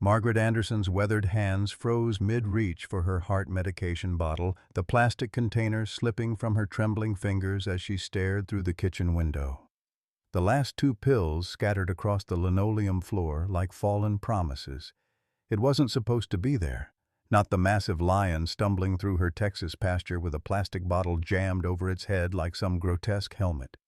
Margaret Anderson's weathered hands froze mid-reach for her heart medication bottle, the plastic container slipping from her trembling fingers as she stared through the kitchen window. The last 2 pills scattered across the linoleum floor like fallen promises. It wasn't supposed to be there. Not the massive lion stumbling through her Texas pasture with a plastic bottle jammed over its head like some grotesque helmet.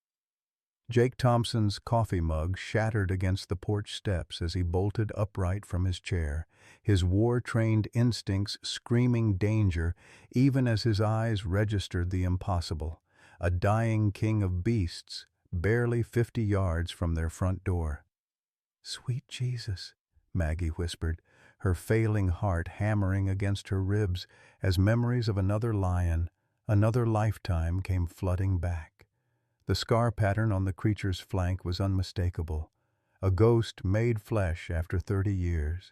Jake Thompson's coffee mug shattered against the porch steps as he bolted upright from his chair, his war-trained instincts screaming danger even as his eyes registered the impossible, a dying king of beasts, barely 50 yards from their front door. "Sweet Jesus," Maggie whispered, her failing heart hammering against her ribs as memories of another lion, another lifetime came flooding back. The scar pattern on the creature's flank was unmistakable, a ghost made flesh after 30 years.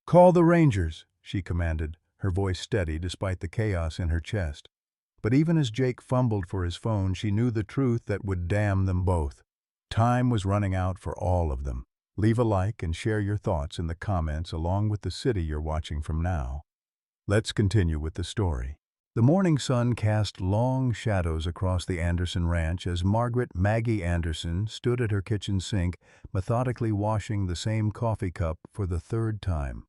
"Call the Rangers," she commanded, her voice steady despite the chaos in her chest. But even as Jake fumbled for his phone, she knew the truth that would damn them both. Time was running out for all of them. Leave a like and share your thoughts in the comments along with the city you're watching from now. Let's continue with the story. The morning sun cast long shadows across the Anderson ranch as Margaret "Maggie" Anderson stood at her kitchen sink, methodically washing the same coffee cup for the 3rd time.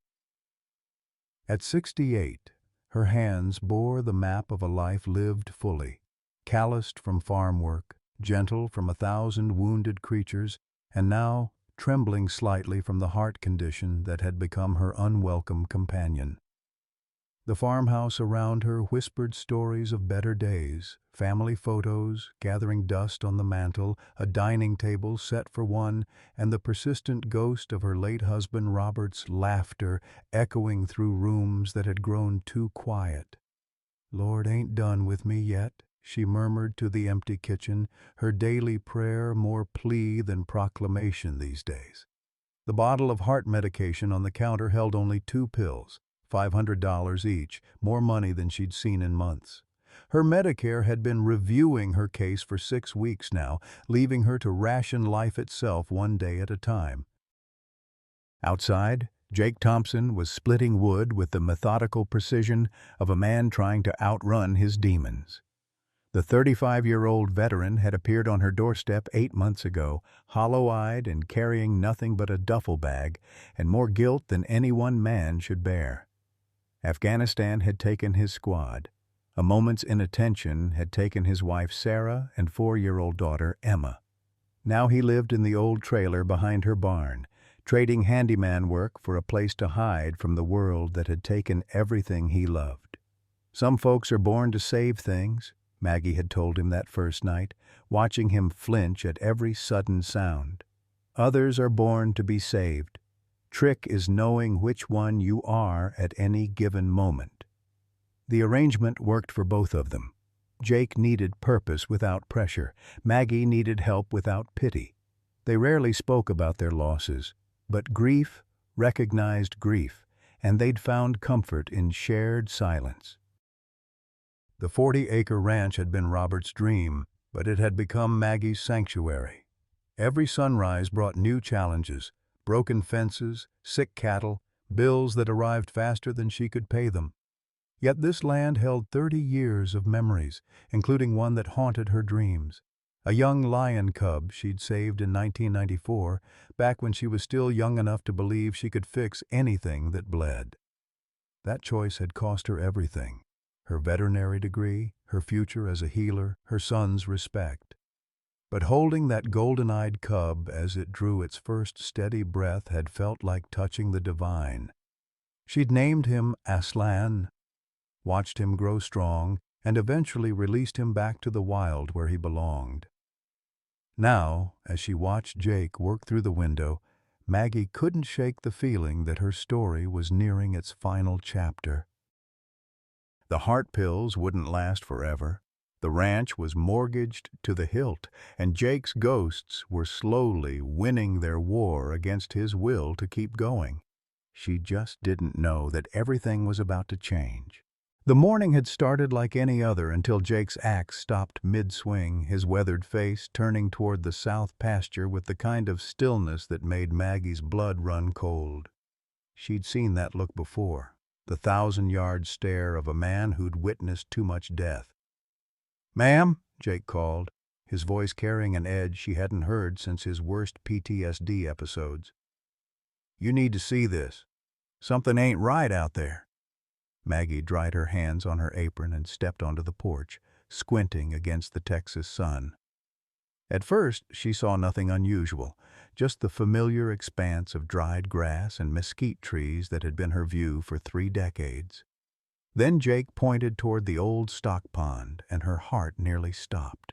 At 68, her hands bore the map of a life lived fully, calloused from farm work, gentle from 1,000 wounded creatures, and now trembling slightly from the heart condition that had become her unwelcome companion. The farmhouse around her whispered stories of better days, family photos gathering dust on the mantel, a dining table set for one, and the persistent ghost of her late husband Robert's laughter echoing through rooms that had grown too quiet. "Lord ain't done with me yet," she murmured to the empty kitchen, her daily prayer more plea than proclamation these days. The bottle of heart medication on the counter held only 2 pills. $500 each, more money than she'd seen in months. Her Medicare had been reviewing her case for 6 weeks now, leaving her to ration life itself one day at a time. Outside, Jake Thompson was splitting wood with the methodical precision of a man trying to outrun his demons. The 35-year-old veteran had appeared on her doorstep 8 months ago, hollow-eyed and carrying nothing but a duffel bag, and more guilt than any one man should bear. Afghanistan had taken his squad. A moment's inattention had taken his wife Sarah and 4-year-old daughter Emma. Now he lived in the old trailer behind her barn, trading handyman work for a place to hide from the world that had taken everything he loved. "Some folks are born to save things," Maggie had told him that first night, watching him flinch at every sudden sound. "Others are born to be saved. Trick is knowing which one you are at any given moment." The arrangement worked for both of them. Jake needed purpose without pressure. Maggie needed help without pity. They rarely spoke about their losses, but grief recognized grief, and they'd found comfort in shared silence. The 40-acre ranch had been Robert's dream, but it had become Maggie's sanctuary. Every sunrise brought new challenges: broken fences, sick cattle, bills that arrived faster than she could pay them. Yet this land held 30 years of memories, including one that haunted her dreams. A young lion cub she'd saved in 1994, back when she was still young enough to believe she could fix anything that bled. That choice had cost her everything: her veterinary degree, her future as a healer, her son's respect. But holding that golden-eyed cub as it drew its first steady breath had felt like touching the divine. She'd named him Aslan, watched him grow strong, and eventually released him back to the wild where he belonged. Now, as she watched Jake work through the window, Maggie couldn't shake the feeling that her story was nearing its final chapter. The heart pills wouldn't last forever. The ranch was mortgaged to the hilt, and Jake's ghosts were slowly winning their war against his will to keep going. She just didn't know that everything was about to change. The morning had started like any other until Jake's axe stopped mid-swing, his weathered face turning toward the south pasture with the kind of stillness that made Maggie's blood run cold. She'd seen that look before, the 1,000-yard stare of a man who'd witnessed too much death. "Ma'am," Jake called, his voice carrying an edge she hadn't heard since his worst PTSD episodes. "You need to see this. Something ain't right out there." Maggie dried her hands on her apron and stepped onto the porch, squinting against the Texas sun. At first, she saw nothing unusual, just the familiar expanse of dried grass and mesquite trees that had been her view for 3 decades. Then Jake pointed toward the old stock pond, and her heart nearly stopped.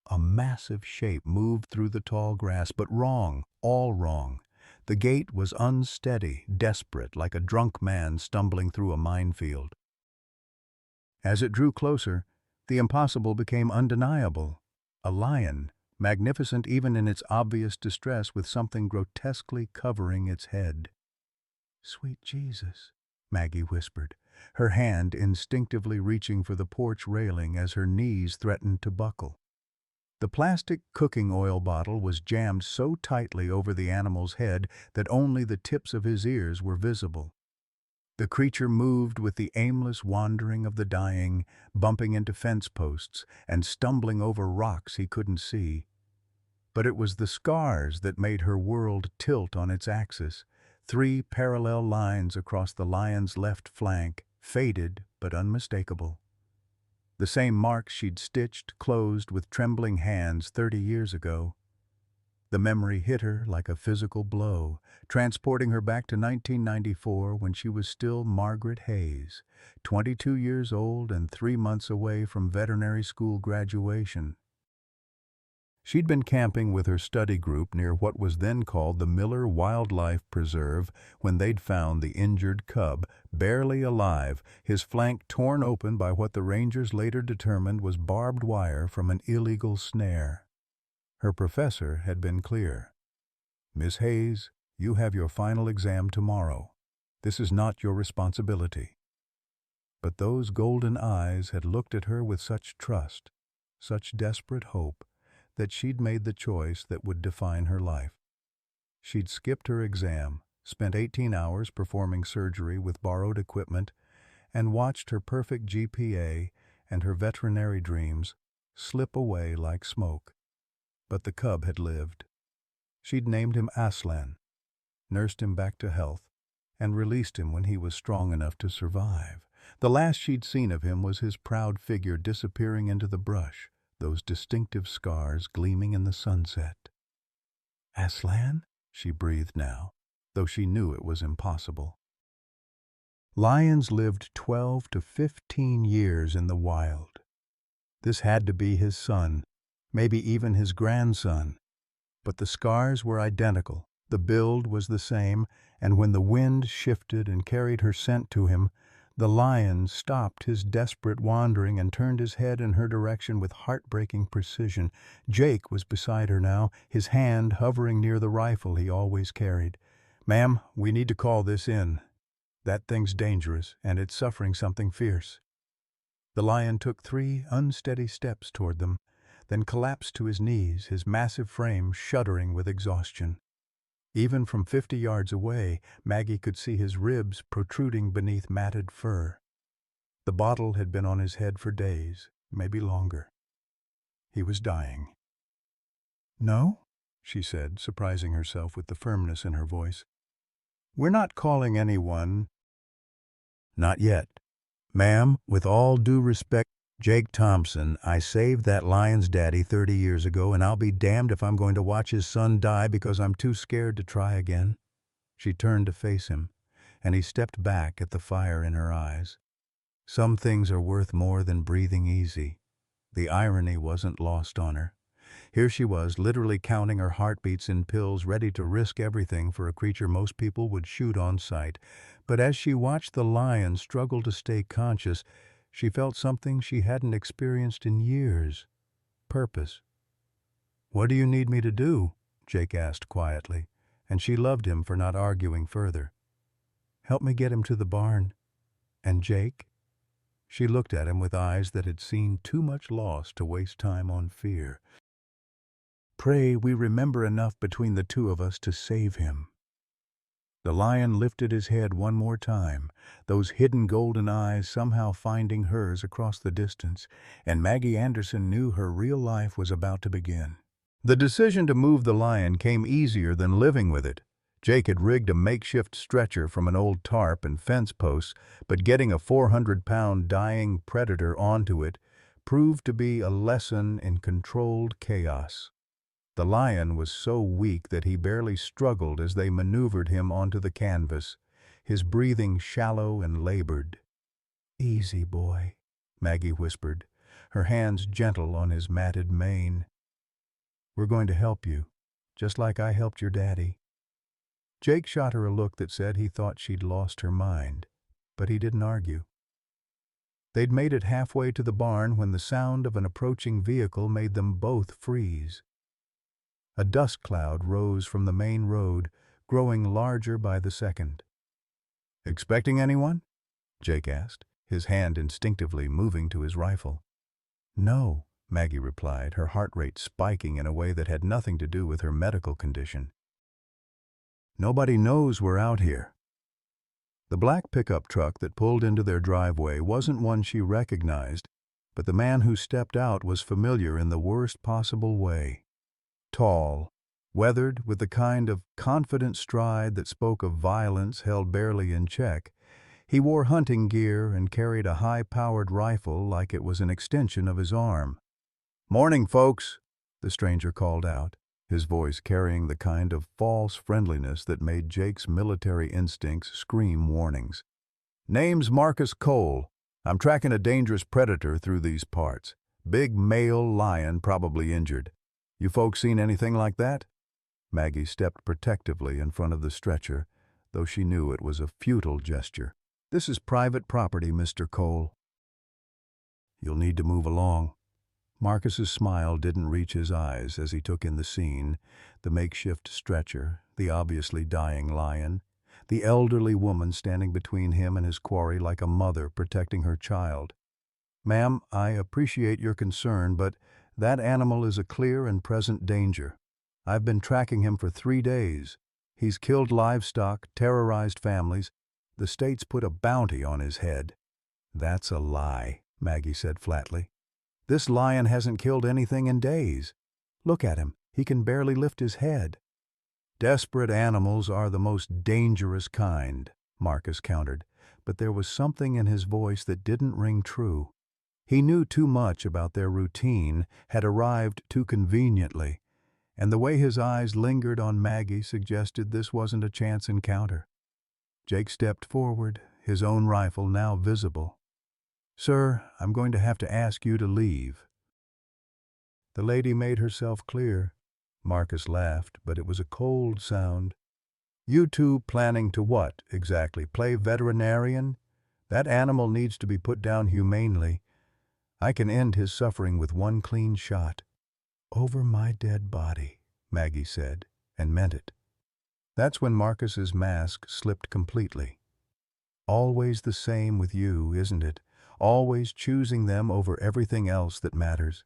A massive shape moved through the tall grass, but wrong, all wrong. The gait was unsteady, desperate, like a drunk man stumbling through a minefield. As it drew closer, the impossible became undeniable. A lion, magnificent even in its obvious distress, with something grotesquely covering its head. "Sweet Jesus," Maggie whispered, her hand instinctively reaching for the porch railing as her knees threatened to buckle. The plastic cooking oil bottle was jammed so tightly over the animal's head that only the tips of his ears were visible. The creature moved with the aimless wandering of the dying, bumping into fence posts and stumbling over rocks he couldn't see. But it was the scars that made her world tilt on its axis, 3 parallel lines across the lion's left flank, faded but unmistakable. The same marks she'd stitched, closed with trembling hands 30 years ago. The memory hit her like a physical blow, transporting her back to 1994 when she was still Margaret Hayes, 22 years old and 3 months away from veterinary school graduation. She'd been camping with her study group near what was then called the Miller Wildlife Preserve when they'd found the injured cub, barely alive, his flank torn open by what the rangers later determined was barbed wire from an illegal snare. Her professor had been clear. "Miss Hayes, you have your final exam tomorrow. This is not your responsibility." But those golden eyes had looked at her with such trust, such desperate hope, that she'd made the choice that would define her life. She'd skipped her exam, spent 18 hours performing surgery with borrowed equipment, and watched her perfect GPA and her veterinary dreams slip away like smoke. But the cub had lived. She'd named him Aslan, nursed him back to health, and released him when he was strong enough to survive. The last she'd seen of him was his proud figure disappearing into the brush, those distinctive scars gleaming in the sunset. "Aslan?" she breathed now, though she knew it was impossible. Lions lived 12 to 15 years in the wild. This had to be his son, maybe even his grandson. But the scars were identical, the build was the same, and when the wind shifted and carried her scent to him, the lion stopped his desperate wandering and turned his head in her direction with heartbreaking precision. Jake was beside her now, his hand hovering near the rifle he always carried. "Ma'am, we need to call this in. That thing's dangerous, and it's suffering something fierce." The lion took 3 unsteady steps toward them, then collapsed to his knees, his massive frame shuddering with exhaustion. Even from 50 yards away, Maggie could see his ribs protruding beneath matted fur. The bottle had been on his head for days, maybe longer. He was dying. "No?" she said, surprising herself with the firmness in her voice. "We're not calling anyone." "Not yet. Ma'am, with all due respect, Jake Thompson, I saved that lion's daddy 30 years ago, and I'll be damned if I'm going to watch his son die because I'm too scared to try again." She turned to face him, and he stepped back at the fire in her eyes. Some things are worth more than breathing easy. The irony wasn't lost on her. Here she was, literally counting her heartbeats in pills, ready to risk everything for a creature most people would shoot on sight. But as she watched the lion struggle to stay conscious, she felt something she hadn't experienced in years. Purpose. "What do you need me to do?" Jake asked quietly, and she loved him for not arguing further. "Help me get him to the barn." "And Jake?" She looked at him with eyes that had seen too much loss to waste time on fear. "Pray we remember enough between the two of us to save him." The lion lifted his head one more time, those hidden golden eyes somehow finding hers across the distance, and Maggie Anderson knew her real life was about to begin. The decision to move the lion came easier than living with it. Jake had rigged a makeshift stretcher from an old tarp and fence posts, but getting a 400-pound dying predator onto it proved to be a lesson in controlled chaos. The lion was so weak that he barely struggled as they maneuvered him onto the canvas, his breathing shallow and labored. "Easy, boy," Maggie whispered, her hands gentle on his matted mane. "We're going to help you, just like I helped your daddy." Jake shot her a look that said he thought she'd lost her mind, but he didn't argue. They'd made it halfway to the barn when the sound of an approaching vehicle made them both freeze. A dust cloud rose from the main road, growing larger by the second. "Expecting anyone?" Jake asked, his hand instinctively moving to his rifle. "No," Maggie replied, her heart rate spiking in a way that had nothing to do with her medical condition. "Nobody knows we're out here." The black pickup truck that pulled into their driveway wasn't one she recognized, but the man who stepped out was familiar in the worst possible way. Tall, weathered, with the kind of confident stride that spoke of violence held barely in check, he wore hunting gear and carried a high-powered rifle like it was an extension of his arm. "Morning, folks," the stranger called out, his voice carrying the kind of false friendliness that made Jake's military instincts scream warnings. "Name's Marcus Cole. I'm tracking a dangerous predator through these parts. Big male lion, probably injured. You folks seen anything like that?" Maggie stepped protectively in front of the stretcher, though she knew it was a futile gesture. "This is private property, Mr. Cole." "You'll need to move along." Marcus's smile didn't reach his eyes as he took in the scene, the makeshift stretcher, the obviously dying lion, the elderly woman standing between him and his quarry like a mother protecting her child. "Ma'am, I appreciate your concern, but that animal is a clear and present danger. I've been tracking him for 3 days. He's killed livestock, terrorized families. The state's put a bounty on his head." "That's a lie," Maggie said flatly. "This lion hasn't killed anything in days. Look at him. He can barely lift his head." "Desperate animals are the most dangerous kind," Marcus countered, but there was something in his voice that didn't ring true. He knew too much about their routine, had arrived too conveniently, and the way his eyes lingered on Maggie suggested this wasn't a chance encounter. Jake stepped forward, his own rifle now visible. "Sir, I'm going to have to ask you to leave." The lady made herself clear. Marcus laughed, but it was a cold sound. "You two planning to what, exactly? Play veterinarian? That animal needs to be put down humanely. I can end his suffering with one clean shot." "Over my dead body," Maggie said, and meant it. That's when Marcus's mask slipped completely. "Always the same with you, isn't it? Always choosing them over everything else that matters."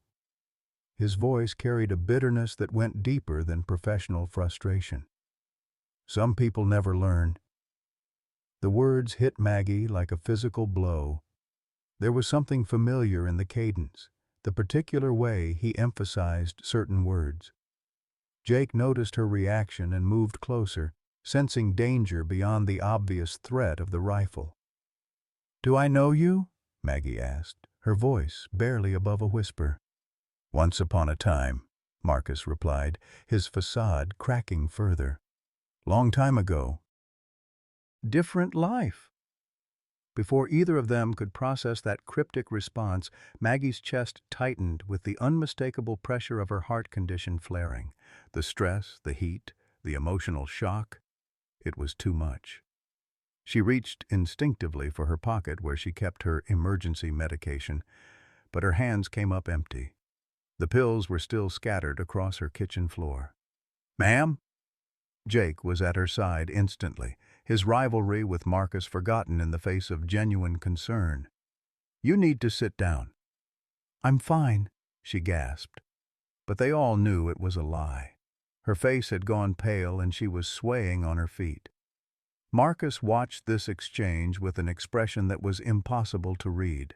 His voice carried a bitterness that went deeper than professional frustration. "Some people never learn." The words hit Maggie like a physical blow. There was something familiar in the cadence, the particular way he emphasized certain words. Jake noticed her reaction and moved closer, sensing danger beyond the obvious threat of the rifle. "Do I know you?" Maggie asked, her voice barely above a whisper. "Once upon a time," Marcus replied, his facade cracking further. "Long time ago." "Different life." Before either of them could process that cryptic response, Maggie's chest tightened with the unmistakable pressure of her heart condition flaring. The stress, the heat, the emotional shock. It was too much. She reached instinctively for her pocket where she kept her emergency medication, but her hands came up empty. The pills were still scattered across her kitchen floor. "Ma'am?" Jake was at her side instantly, his rivalry with Marcus forgotten in the face of genuine concern. "You need to sit down." "I'm fine," she gasped. But they all knew it was a lie. Her face had gone pale and she was swaying on her feet. Marcus watched this exchange with an expression that was impossible to read.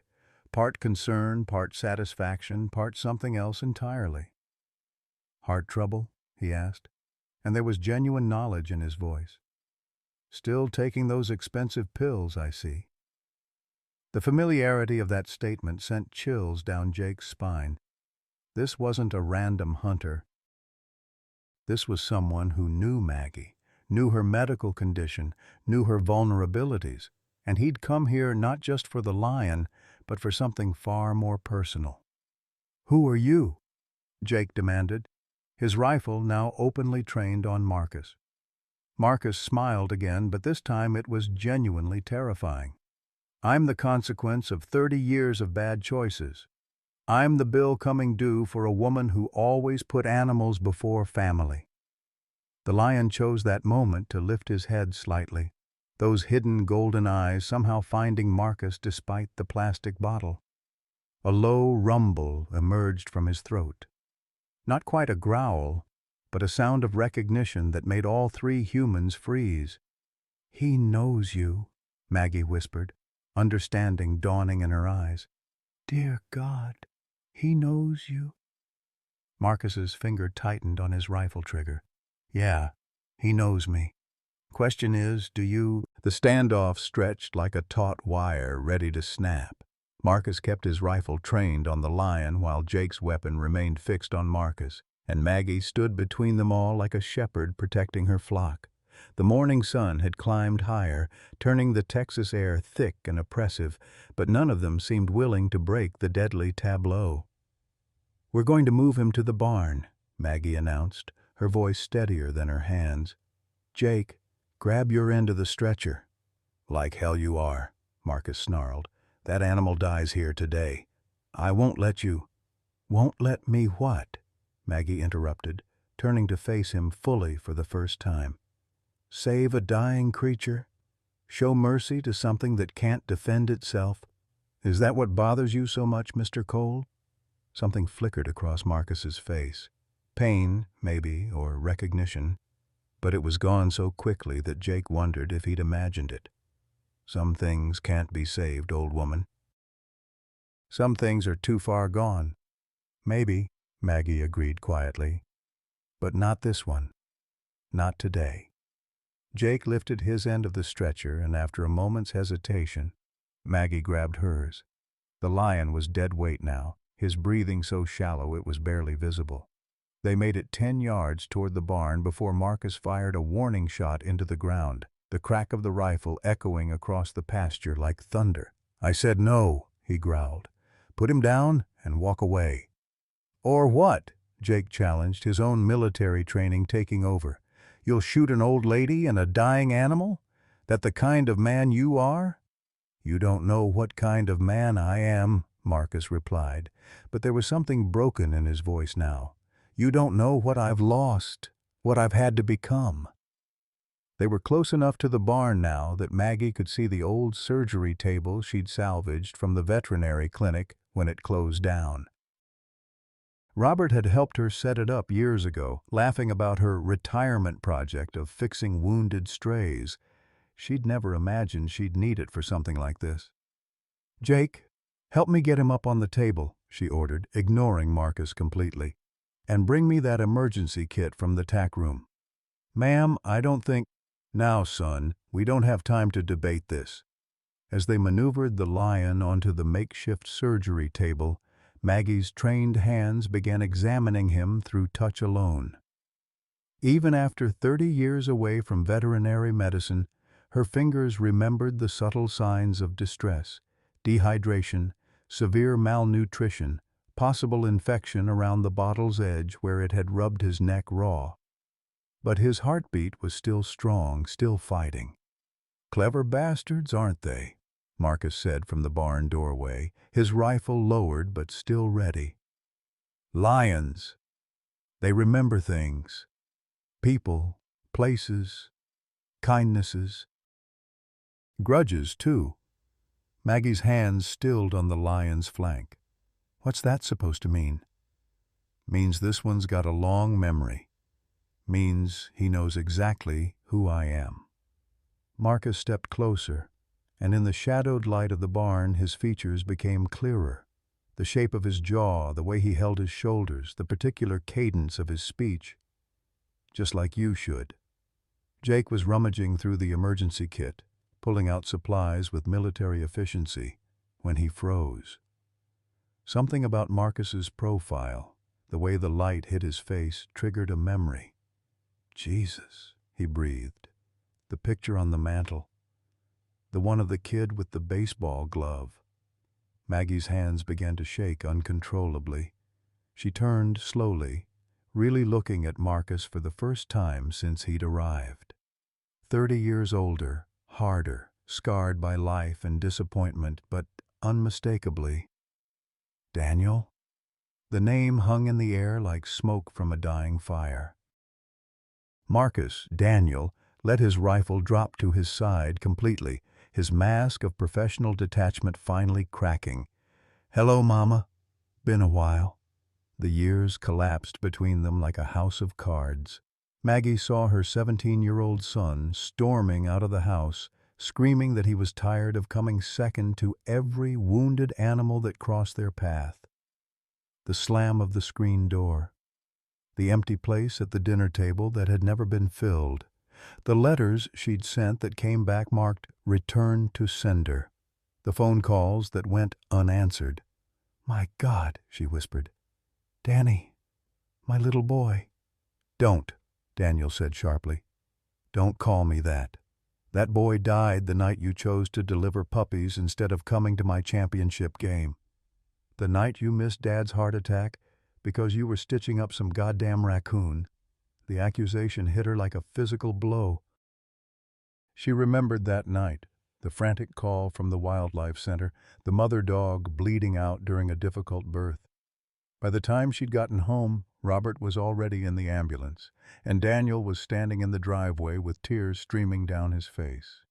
Part concern, part satisfaction, part something else entirely. "Heart trouble?" he asked, and there was genuine knowledge in his voice. "Still taking those expensive pills, I see." The familiarity of that statement sent chills down Jake's spine. This wasn't a random hunter. This was someone who knew Maggie, knew her medical condition, knew her vulnerabilities, and he'd come here not just for the lion, but for something far more personal. "Who are you?" Jake demanded, his rifle now openly trained on Marcus. Marcus smiled again, but this time it was genuinely terrifying. "I'm the consequence of 30 years of bad choices. I'm the bill coming due for a woman who always put animals before family." The lion chose that moment to lift his head slightly, those hidden golden eyes somehow finding Marcus despite the plastic bottle. A low rumble emerged from his throat. Not quite a growl, but a sound of recognition that made all three humans freeze. "He knows you," Maggie whispered, understanding dawning in her eyes. "Dear God, he knows you." Marcus's finger tightened on his rifle trigger. "Yeah, he knows me. Question is, do you—" The standoff stretched like a taut wire ready to snap. Marcus kept his rifle trained on the lion while Jake's weapon remained fixed on Marcus, and Maggie stood between them all like a shepherd protecting her flock. The morning sun had climbed higher, turning the Texas air thick and oppressive, but none of them seemed willing to break the deadly tableau. "We're going to move him to the barn," Maggie announced, her voice steadier than her hands. "Jake, grab your end of the stretcher." "Like hell you are," Marcus snarled. "That animal dies here today. I won't let you—" "Won't let me what?" Maggie interrupted, turning to face him fully for the first time. "Save a dying creature? Show mercy to something that can't defend itself? Is that what bothers you so much, Mr. Cole?" Something flickered across Marcus's face. Pain, maybe, or recognition, but it was gone so quickly that Jake wondered if he'd imagined it. "Some things can't be saved, old woman. Some things are too far gone." "Maybe," Maggie agreed quietly. "But not this one. Not today." Jake lifted his end of the stretcher, and after a moment's hesitation, Maggie grabbed hers. The lion was dead weight now, his breathing so shallow it was barely visible. They made it 10 yards toward the barn before Marcus fired a warning shot into the ground, the crack of the rifle echoing across the pasture like thunder. "I said no," he growled. "Put him down and walk away." "Or what?" Jake challenged, his own military training taking over. "You'll shoot an old lady and a dying animal? That the kind of man you are?" "You don't know what kind of man I am," Marcus replied, but there was something broken in his voice now. "You don't know what I've lost, what I've had to become." They were close enough to the barn now that Maggie could see the old surgery table she'd salvaged from the veterinary clinic when it closed down. Robert had helped her set it up years ago, laughing about her retirement project of fixing wounded strays. She'd never imagined she'd need it for something like this. "Jake, help me get him up on the table," she ordered, ignoring Marcus completely. "And bring me that emergency kit from the tack room." "Ma'am, I don't think—" "Now, son, we don't have time to debate this." As they maneuvered the lion onto the makeshift surgery table, Maggie's trained hands began examining him through touch alone. Even after 30 years away from veterinary medicine, her fingers remembered the subtle signs of distress: dehydration, severe malnutrition, possible infection around the bottle's edge where it had rubbed his neck raw. But his heartbeat was still strong, still fighting. "Clever bastards, aren't they?" Marcus said from the barn doorway, his rifle lowered but still ready. "Lions. They remember things. People, places, kindnesses. Grudges, too." Maggie's hands stilled on the lion's flank. "What's that supposed to mean?" "Means this one's got a long memory. Means he knows exactly who I am." Marcus stepped closer, and in the shadowed light of the barn his features became clearer. The shape of his jaw, the way he held his shoulders, the particular cadence of his speech. Just like you should. Jake was rummaging through the emergency kit, pulling out supplies with military efficiency, when he froze. Something about Marcus's profile, the way the light hit his face, triggered a memory. Jesus, he breathed. The picture on the mantel. The one of the kid with the baseball glove. Maggie's hands began to shake uncontrollably. She turned slowly, really looking at Marcus for the first time since he'd arrived. 30 years older, harder, scarred by life and disappointment, but unmistakably. Daniel? The name hung in the air like smoke from a dying fire. Marcus, Daniel, let his rifle drop to his side completely, his mask of professional detachment finally cracking. "Hello, Mama. Been a while." The years collapsed between them like a house of cards. Maggie saw her 17-year-old son storming out of the house, screaming that he was tired of coming second to every wounded animal that crossed their path. The slam of the screen door. The empty place at the dinner table that had never been filled. The letters she'd sent that came back marked "Return to Sender." The phone calls that went unanswered. "My God," she whispered. "Danny, my little boy." "Don't," Daniel said sharply. "Don't call me that. That boy died the night you chose to deliver puppies instead of coming to my championship game. The night you missed Dad's heart attack because you were stitching up some goddamn raccoon." The accusation hit her like a physical blow. She remembered that night, the frantic call from the wildlife center, the mother dog bleeding out during a difficult birth. By the time she'd gotten home, Robert was already in the ambulance, and Daniel was standing in the driveway with tears streaming down his face.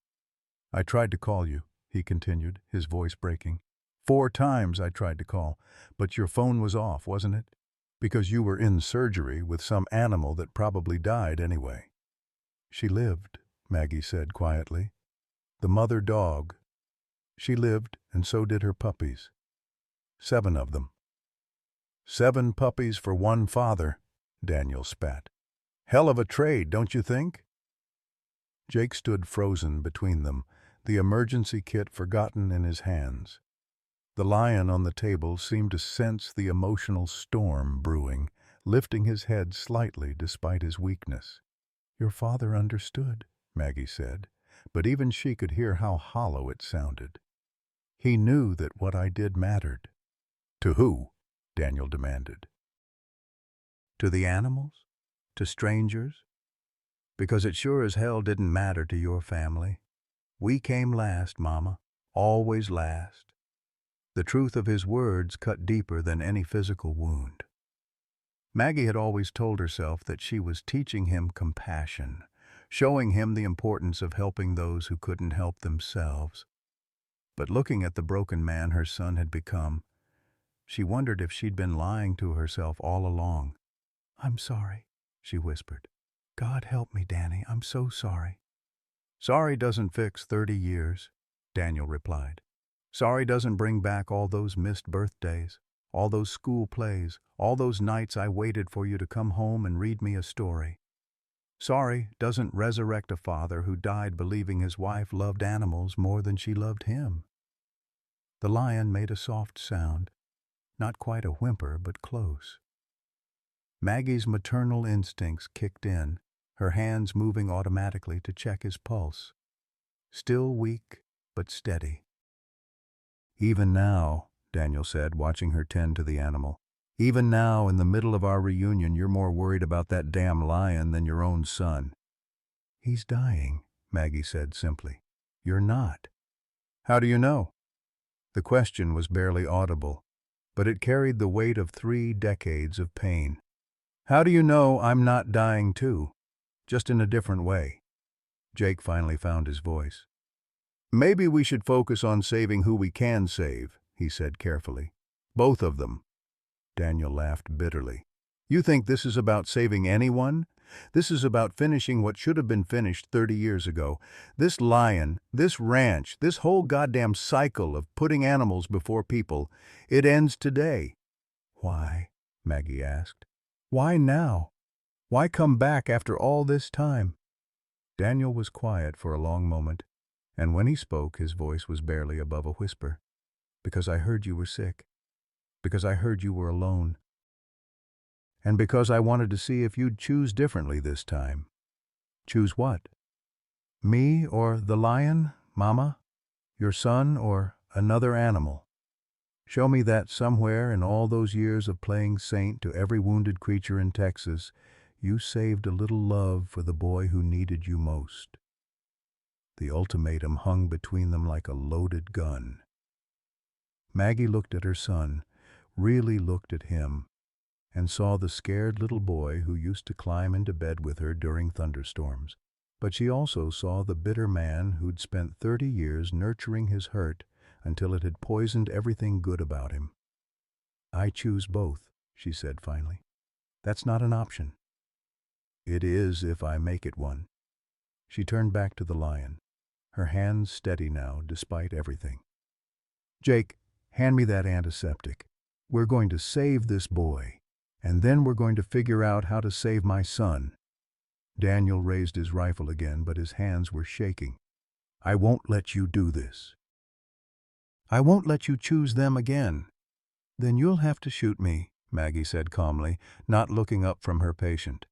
"I tried to call you," he continued, his voice breaking. 4 times I tried to call, but your phone was off, wasn't it? Because you were in surgery with some animal that probably died anyway." "She lived," Maggie said quietly. "The mother dog. She lived, and so did her puppies. 7 of them." "7 puppies for one father," Daniel spat. "Hell of a trade, don't you think?" Jake stood frozen between them, the emergency kit forgotten in his hands. The lion on the table seemed to sense the emotional storm brewing, lifting his head slightly despite his weakness. "Your father understood," Maggie said, but even she could hear how hollow it sounded. "He knew that what I did mattered." "To who?" Daniel demanded. "To the animals? To strangers? Because it sure as hell didn't matter to your family. We came last, Mama. Always last." The truth of his words cut deeper than any physical wound. Maggie had always told herself that she was teaching him compassion, showing him the importance of helping those who couldn't help themselves. But looking at the broken man her son had become, she wondered if she'd been lying to herself all along. "I'm sorry," she whispered. "God help me, Danny, I'm so sorry." "Sorry doesn't fix 30 years, Daniel replied. "Sorry doesn't bring back all those missed birthdays, all those school plays, all those nights I waited for you to come home and read me a story. Sorry doesn't resurrect a father who died believing his wife loved animals more than she loved him." The lion made a soft sound, not quite a whimper, but close. Maggie's maternal instincts kicked in, her hands moving automatically to check his pulse. Still weak, but steady. "Even now," Daniel said, watching her tend to the animal, "even now, in the middle of our reunion, you're more worried about that damn lion than your own son." "He's dying," Maggie said simply. "You're not." "How do you know?" The question was barely audible, but it carried the weight of 3 decades of pain. "How do you know I'm not dying too? Just in a different way." Jake finally found his voice. "Maybe we should focus on saving who we can save," he said carefully. "Both of them." Daniel laughed bitterly. You think this is about saving anyone? This is about finishing what should have been finished 30 years ago. This lion, this ranch, this whole goddamn cycle of putting animals before people, it ends today." "Why?" Maggie asked. "Why now? Why come back after all this time?" Daniel was quiet for a long moment, and when he spoke, his voice was barely above a whisper. "Because I heard you were sick. Because I heard you were alone. And because I wanted to see if you'd choose differently this time." "Choose what? Me or the lion, Mama? Your son or another animal? Show me that somewhere in all those years of playing saint to every wounded creature in Texas, you saved a little love for the boy who needed you most." The ultimatum hung between them like a loaded gun. Maggie looked at her son, really looked at him, and saw the scared little boy who used to climb into bed with her during thunderstorms. But she also saw the bitter man who'd spent 30 years nurturing his hurt until it had poisoned everything good about him. "I choose both," she said finally. "That's not an option." "It is if I make it one." She turned back to the lion, her hands steady now despite everything. "Jake, hand me that antiseptic. We're going to save this boy, and then we're going to figure out how to save my son." Daniel raised his rifle again, but his hands were shaking. "I won't let you do this." "I won't let you choose them again." "Then you'll have to shoot me," Maggie said calmly, not looking up from her patient.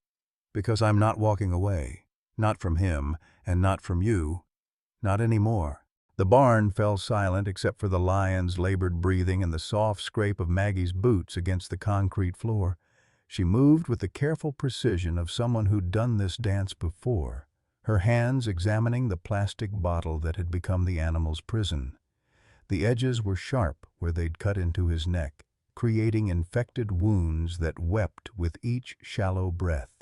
"Because I'm not walking away. Not from him, and not from you. Not anymore." The barn fell silent except for the lion's labored breathing and the soft scrape of Maggie's boots against the concrete floor. She moved with the careful precision of someone who'd done this dance before, her hands examining the plastic bottle that had become the animal's prison. The edges were sharp where they'd cut into his neck, creating infected wounds that wept with each shallow breath.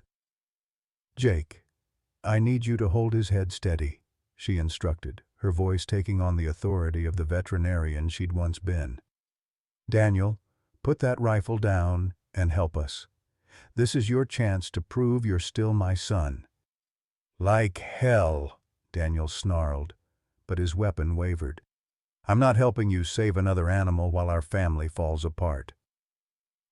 "Jake, I need you to hold his head steady," she instructed, her voice taking on the authority of the veterinarian she'd once been. "Daniel, put that rifle down and help us. This is your chance to prove you're still my son." "Like hell," Daniel snarled, but his weapon wavered. "I'm not helping you save another animal while our family falls apart."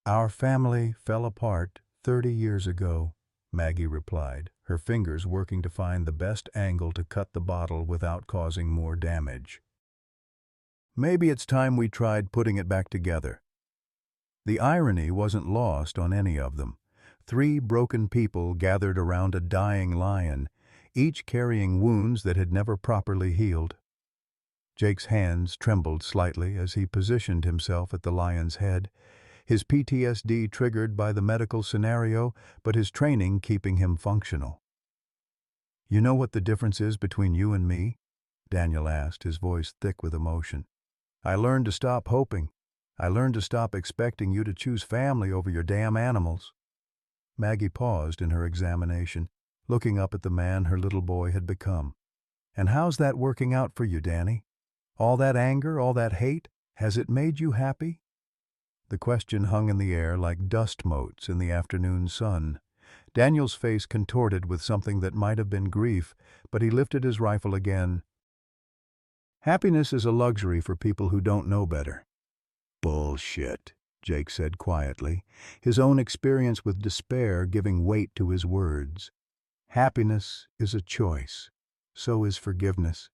"Our family fell apart 30 years ago," Maggie replied, her fingers working to find the best angle to cut the bottle without causing more damage. "Maybe it's time we tried putting it back together." The irony wasn't lost on any of them. 3 broken people gathered around a dying lion, each carrying wounds that had never properly healed. Jake's hands trembled slightly as he positioned himself at the lion's head, his PTSD triggered by the medical scenario, but his training keeping him functional. "You know what the difference is between you and me?" Daniel asked, his voice thick with emotion. "I learned to stop hoping. I learned to stop expecting you to choose family over your damn animals." Maggie paused in her examination, looking up at the man her little boy had become. "And how's that working out for you, Danny? All that anger, all that hate, has it made you happy?" The question hung in the air like dust motes in the afternoon sun. Daniel's face contorted with something that might have been grief, but he lifted his rifle again. "Happiness is a luxury for people who don't know better." "Bullshit," Jake said quietly, his own experience with despair giving weight to his words. "Happiness is a choice. So is forgiveness.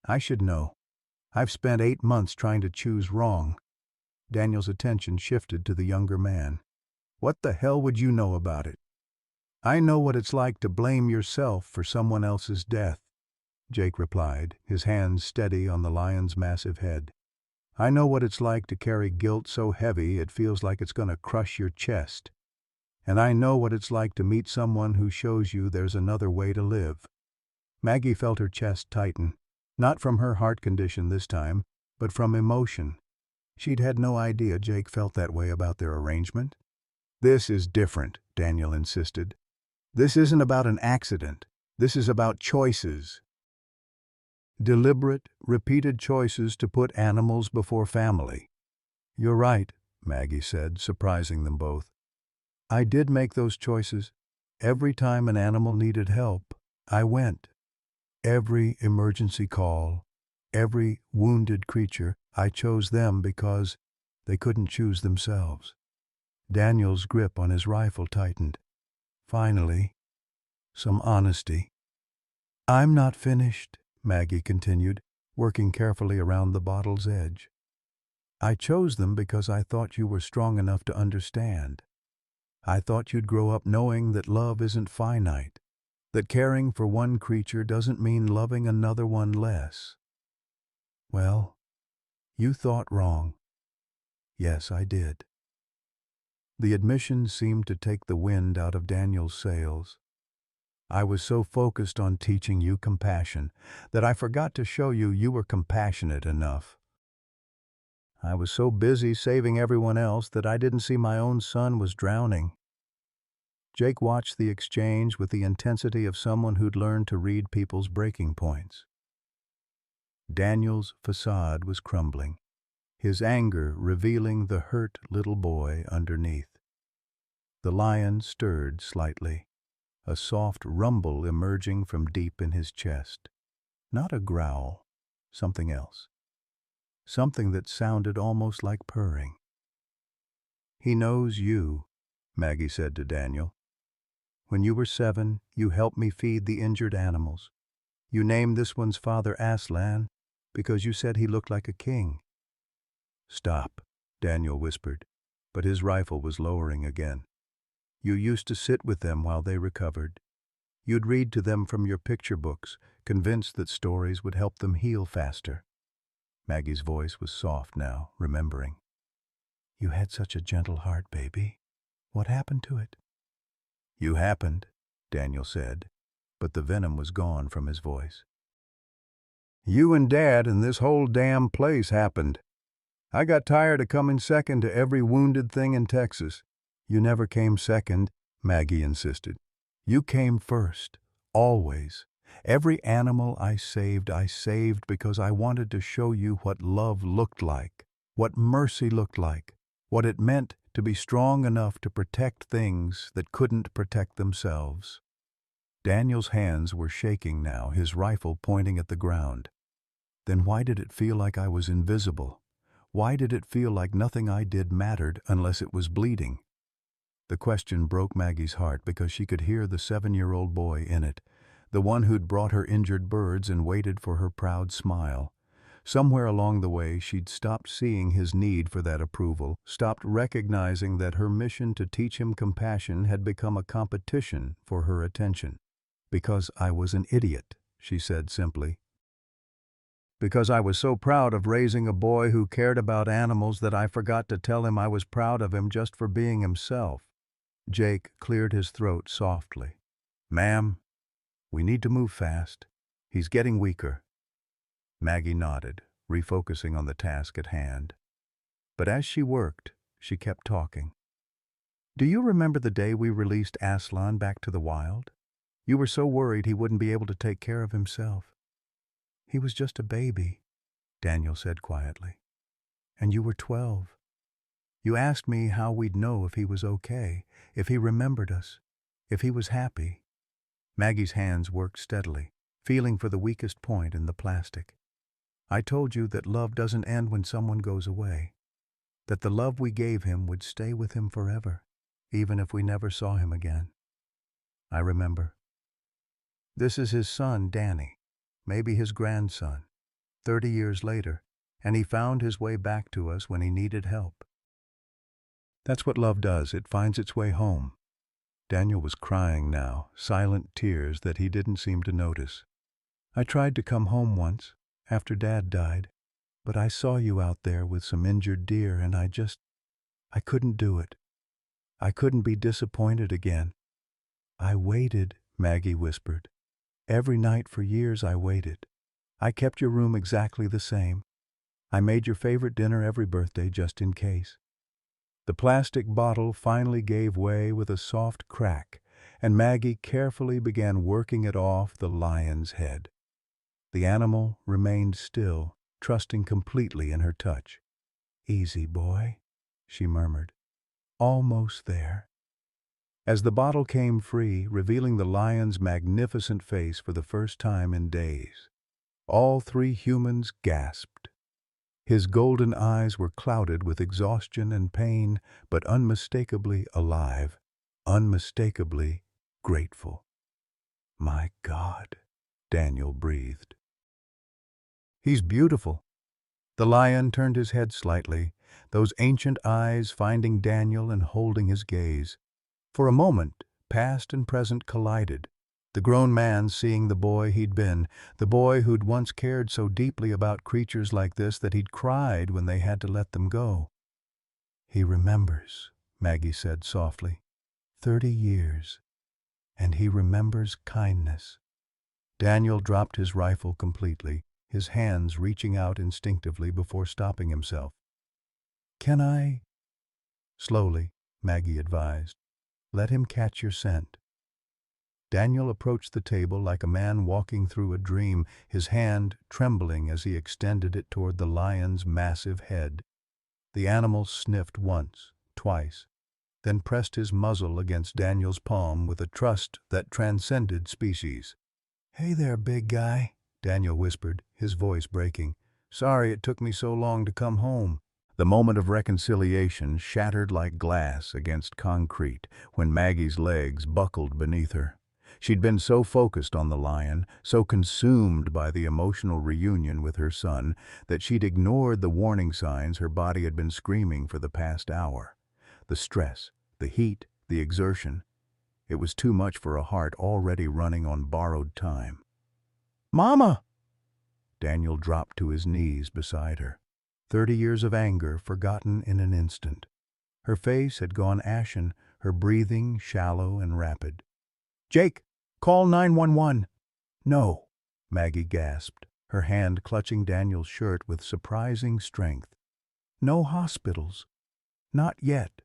I should know. I've spent 8 months trying to choose wrong." Daniel's attention shifted to the younger man. "What the hell would you know about it?" "I know what it's like to blame yourself for someone else's death," Jake replied, his hands steady on the lion's massive head. "I know what it's like to carry guilt so heavy it feels like it's going to crush your chest. And I know what it's like to meet someone who shows you there's another way to live." Maggie felt her chest tighten, not from her heart condition this time, but from emotion. She'd had no idea Jake felt that way about their arrangement. "This is different," Daniel insisted. "This isn't about an accident. This is about choices. Deliberate, repeated choices to put animals before family." "You're right," Maggie said, surprising them both. I did make those choices. Every time an animal needed help, I went. Every emergency call, every wounded creature, I chose them because they couldn't choose themselves. Daniel's grip on his rifle tightened. Finally, some honesty. I'm not finished, Maggie continued, working carefully around the bottle's edge. I chose them because I thought you were strong enough to understand. I thought you'd grow up knowing that love isn't finite, that caring for one creature doesn't mean loving another one less. Well, you thought wrong. Yes, I did. The admission seemed to take the wind out of Daniel's sails. I was so focused on teaching you compassion that I forgot to show you you were compassionate enough. I was so busy saving everyone else that I didn't see my own son was drowning. Jake watched the exchange with the intensity of someone who'd learned to read people's breaking points. Daniel's facade was crumbling, his anger revealing the hurt little boy underneath. The lion stirred slightly, a soft rumble emerging from deep in his chest. Not a growl, something else. Something that sounded almost like purring. He knows you, Maggie said to Daniel. When you were 7, you helped me feed the injured animals. You named this one's father Aslan because you said he looked like a king. Stop, Daniel whispered, but his rifle was lowering again. You used to sit with them while they recovered. You'd read to them from your picture books, convinced that stories would help them heal faster. Maggie's voice was soft now, remembering. You had such a gentle heart, baby. What happened to it? You happened, Daniel said, but the venom was gone from his voice. You and Dad and this whole damn place happened. I got tired of coming second to every wounded thing in Texas. You never came second, Maggie insisted. You came first, always. Every animal I saved because I wanted to show you what love looked like, what mercy looked like, what it meant to be strong enough to protect things that couldn't protect themselves. Daniel's hands were shaking now, his rifle pointing at the ground. Then why did it feel like I was invisible? Why did it feel like nothing I did mattered unless it was bleeding? The question broke Maggie's heart because she could hear the 7-year-old boy in it, the one who'd brought her injured birds and waited for her proud smile. Somewhere along the way, she'd stopped seeing his need for that approval, stopped recognizing that her mission to teach him compassion had become a competition for her attention. Because I was an idiot, she said simply. Because I was so proud of raising a boy who cared about animals that I forgot to tell him I was proud of him just for being himself. Jake cleared his throat softly. Ma'am, we need to move fast. He's getting weaker. Maggie nodded, refocusing on the task at hand. But as she worked, she kept talking. Do you remember the day we released Aslan back to the wild? You were so worried he wouldn't be able to take care of himself. He was just a baby, Daniel said quietly. And you were 12. You asked me how we'd know if he was okay, if he remembered us, if he was happy. Maggie's hands worked steadily, feeling for the weakest point in the plastic. I told you that love doesn't end when someone goes away, that the love we gave him would stay with him forever, even if we never saw him again. I remember. This is his son, Danny, maybe his grandson, 30 years later, and he found his way back to us when he needed help. That's what love does, it finds its way home. Daniel was crying now, silent tears that he didn't seem to notice. I tried to come home once, after Dad died, but I saw you out there with some injured deer and I couldn't do it. I couldn't be disappointed again. I waited, Maggie whispered. Every night for years I waited. I kept your room exactly the same. I made your favorite dinner every birthday just in case. The plastic bottle finally gave way with a soft crack, and Maggie carefully began working it off the lion's head. The animal remained still, trusting completely in her touch. Easy, boy, she murmured. Almost there. As the bottle came free, revealing the lion's magnificent face for the first time in days, all three humans gasped. His golden eyes were clouded with exhaustion and pain, but unmistakably alive, unmistakably grateful. "My God," Daniel breathed. "He's beautiful." The lion turned his head slightly, those ancient eyes finding Daniel and holding his gaze. For a moment, past and present collided. The grown man seeing the boy he'd been, the boy who'd once cared so deeply about creatures like this that he'd cried when they had to let them go. "He remembers," Maggie said softly. 30 years. And he remembers kindness." Daniel dropped his rifle completely, his hands reaching out instinctively before stopping himself. "Can I?" "Slowly," Maggie advised. "Let him catch your scent." Daniel approached the table like a man walking through a dream, his hand trembling as he extended it toward the lion's massive head. The animal sniffed once, twice, then pressed his muzzle against Daniel's palm with a trust that transcended species. "Hey there, big guy," Daniel whispered, his voice breaking. "Sorry it took me so long to come home." The moment of reconciliation shattered like glass against concrete when Maggie's legs buckled beneath her. She'd been so focused on the lion, so consumed by the emotional reunion with her son, that she'd ignored the warning signs her body had been screaming for the past hour. The stress, the heat, the exertion. It was too much for a heart already running on borrowed time. "Mama!" Daniel dropped to his knees beside her. 30 years of anger forgotten in an instant. Her face had gone ashen, her breathing shallow and rapid. "Jake, call 911. "No," Maggie gasped, her hand clutching Daniel's shirt with surprising strength. "No hospitals. Not yet.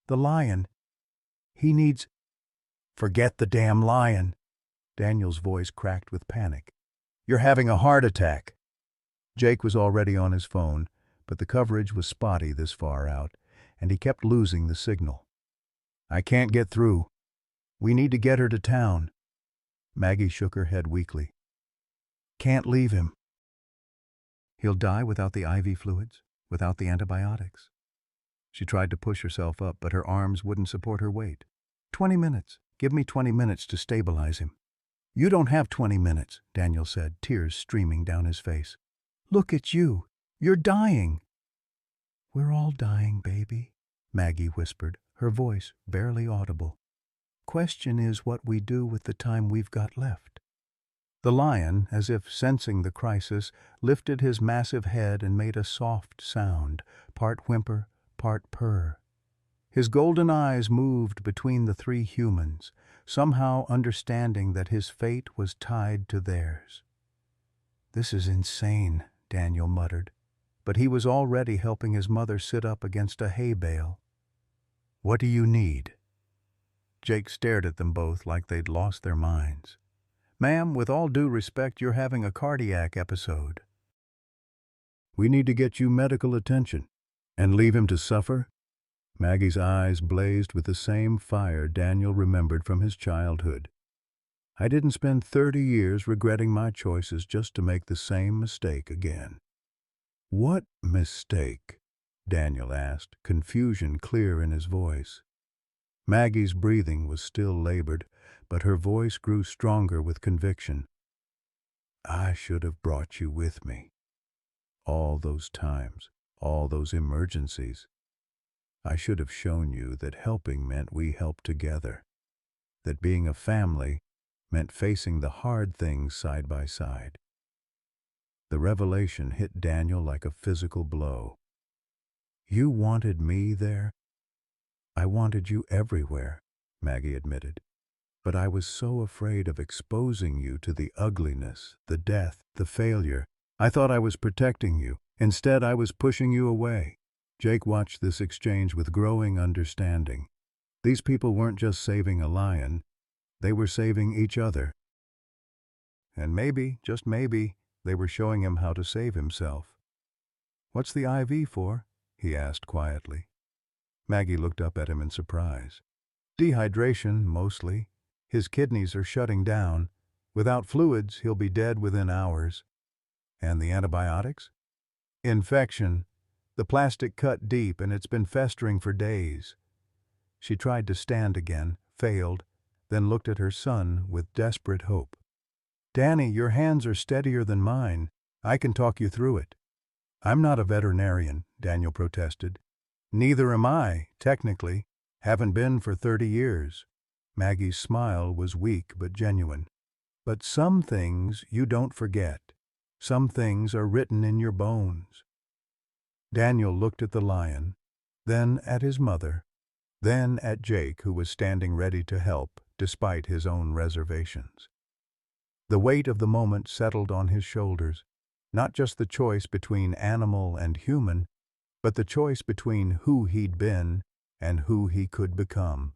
The lion. He needs—" "Forget the damn lion." Daniel's voice cracked with panic. "You're having a heart attack." Jake was already on his phone, but the coverage was spotty this far out, and he kept losing the signal. "I can't get through. We need to get her to town." Maggie shook her head weakly. "Can't leave him. He'll die without the IV fluids, without the antibiotics." She tried to push herself up, but her arms wouldn't support her weight. 20 minutes. Give me 20 minutes to stabilize him." "You don't have 20 minutes, Daniel said, tears streaming down his face. "Look at you. You're dying." "We're all dying, baby," Maggie whispered, her voice barely audible. "Question is what we do with the time we've got left." The lion, as if sensing the crisis, lifted his massive head and made a soft sound, part whimper, part purr. His golden eyes moved between the three humans, somehow understanding that his fate was tied to theirs. "This is insane," Daniel muttered, but he was already helping his mother sit up against a hay bale. "What do you need?" Jake stared at them both like they'd lost their minds. "Ma'am, with all due respect, you're having a cardiac episode." "We need to get you medical attention." "And leave him to suffer?" Maggie's eyes blazed with the same fire Daniel remembered from his childhood. "I didn't spend 30 years regretting my choices just to make the same mistake again." "What mistake?" Daniel asked, confusion clear in his voice. Maggie's breathing was still labored, but her voice grew stronger with conviction. "I should have brought you with me. All those times, all those emergencies. I should have shown you that helping meant we helped together, that being a family meant facing the hard things side by side." The revelation hit Daniel like a physical blow. "You wanted me there?" "I wanted you everywhere," Maggie admitted. "But I was so afraid of exposing you to the ugliness, the death, the failure. I thought I was protecting you. Instead, I was pushing you away." Jake watched this exchange with growing understanding. These people weren't just saving a lion, they were saving each other. And maybe, just maybe, they were showing him how to save himself. "What's the IV for?" he asked quietly. Maggie looked up at him in surprise. Dehydration, mostly. His kidneys are shutting down. Without fluids, he'll be dead within hours. And the antibiotics? Infection. The plastic cut deep and it's been festering for days. She tried to stand again, failed, then looked at her son with desperate hope. Danny, your hands are steadier than mine. I can talk you through it. I'm not a veterinarian, Daniel protested. Neither am I, technically. Haven't been for 30 years. Maggie's smile was weak but genuine. But some things you don't forget. Some things are written in your bones. Daniel looked at the lion, then at his mother, then at Jake, who was standing ready to help, despite his own reservations. The weight of the moment settled on his shoulders, not just the choice between animal and human, but the choice between who he'd been and who he could become.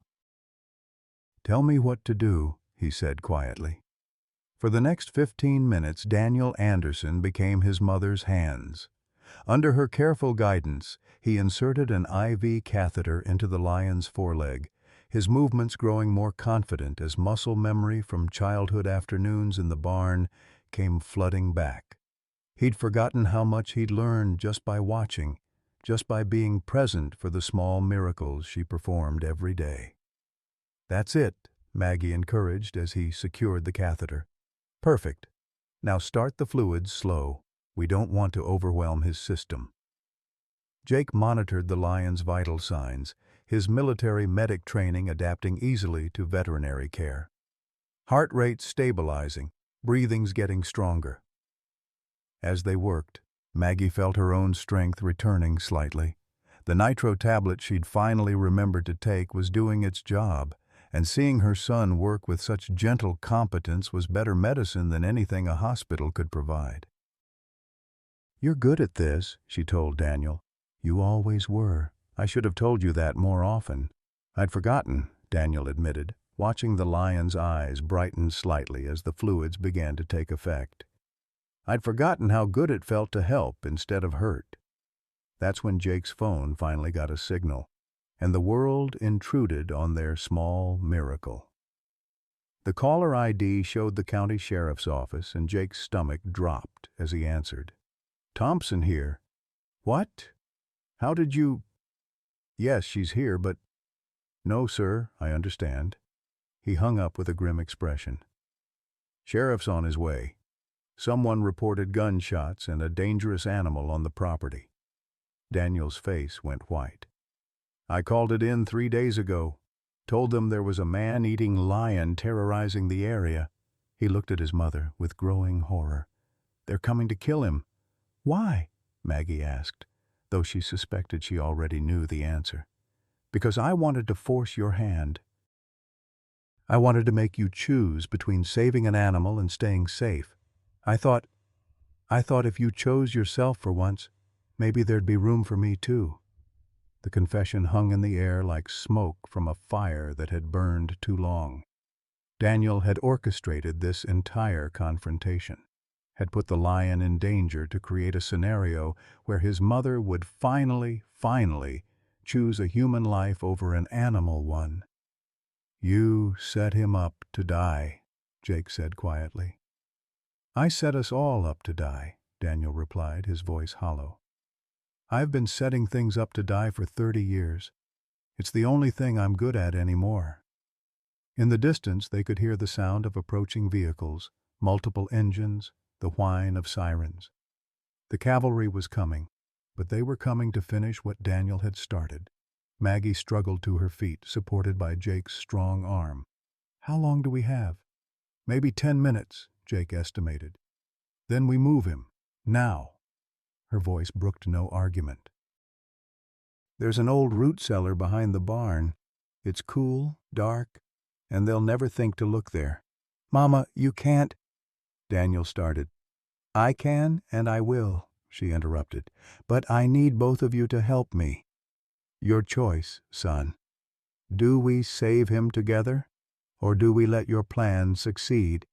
"Tell me what to do," he said quietly. For the next 15 minutes, Daniel Anderson became his mother's hands. Under her careful guidance, he inserted an IV catheter into the lion's foreleg, his movements growing more confident as muscle memory from childhood afternoons in the barn came flooding back. He'd forgotten how much he'd learned just by watching, just by being present for the small miracles she performed every day. "That's it," Maggie encouraged as he secured the catheter. "Perfect. Now start the fluids slow. We don't want to overwhelm his system." Jake monitored the lion's vital signs, his military medic training adapting easily to veterinary care. Heart rate stabilizing, breathing's getting stronger. As they worked, Maggie felt her own strength returning slightly. The nitro tablet she'd finally remembered to take was doing its job, and seeing her son work with such gentle competence was better medicine than anything a hospital could provide. "You're good at this," she told Daniel. "You always were. I should have told you that more often." "I'd forgotten," Daniel admitted, watching the lion's eyes brighten slightly as the fluids began to take effect. "I'd forgotten how good it felt to help instead of hurt." That's when Jake's phone finally got a signal, and the world intruded on their small miracle. The caller ID showed the county sheriff's office, and Jake's stomach dropped as he answered. "Thompson here." "What? How did you—" "Yes, she's here, but—" "No, sir, I understand." He hung up with a grim expression. "Sheriff's on his way. Someone reported gunshots and a dangerous animal on the property." Daniel's face went white. "I called it in 3 days ago. Told them there was a man-eating lion terrorizing the area." He looked at his mother with growing horror. "They're coming to kill him." "Why?" Maggie asked, though she suspected she already knew the answer. "Because I wanted to force your hand. I wanted to make you choose between saving an animal and staying safe. I thought if you chose yourself for once, maybe there'd be room for me too." The confession hung in the air like smoke from a fire that had burned too long. Daniel had orchestrated this entire confrontation, had put the lion in danger to create a scenario where his mother would finally choose a human life over an animal one. "You set him up to die," Jake said quietly. "I set us all up to die," Daniel replied, his voice hollow. "I've been setting things up to die for 30 years. It's the only thing I'm good at anymore." In the distance, they could hear the sound of approaching vehicles, multiple engines, the whine of sirens. The cavalry was coming, but they were coming to finish what Daniel had started. Maggie struggled to her feet, supported by Jake's strong arm. "How long do we have?" "Maybe 10 minutes, Jake estimated. Then we move him. Now." Her voice brooked no argument. "There's an old root cellar behind the barn. It's cool, dark, and they'll never think to look there." "Mama, you can't—" Daniel started. "I can and I will," she interrupted. "But I need both of you to help me." "Your choice, son. Do we save him together, or do we let your plan succeed?"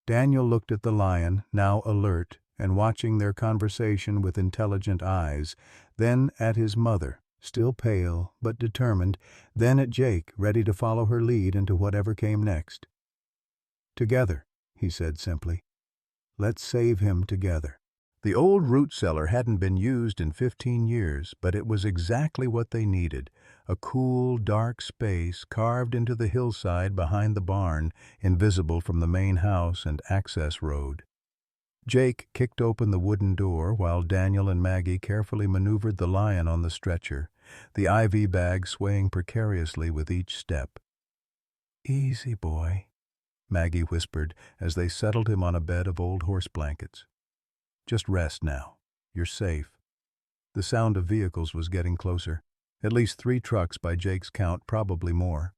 Daniel looked at the lion, now alert and watching their conversation with intelligent eyes, then at his mother, still pale but determined, then at Jake, ready to follow her lead into whatever came next. "Together," he said simply. "Let's save him together." The old root cellar hadn't been used in 15 years, but it was exactly what they needed, a cool, dark space carved into the hillside behind the barn, invisible from the main house and access road. Jake kicked open the wooden door while Daniel and Maggie carefully maneuvered the lion on the stretcher, the IV bag swaying precariously with each step. "Easy, boy," Maggie whispered as they settled him on a bed of old horse blankets. "Just rest now. You're safe." The sound of vehicles was getting closer. At least 3 trucks by Jake's count, probably more.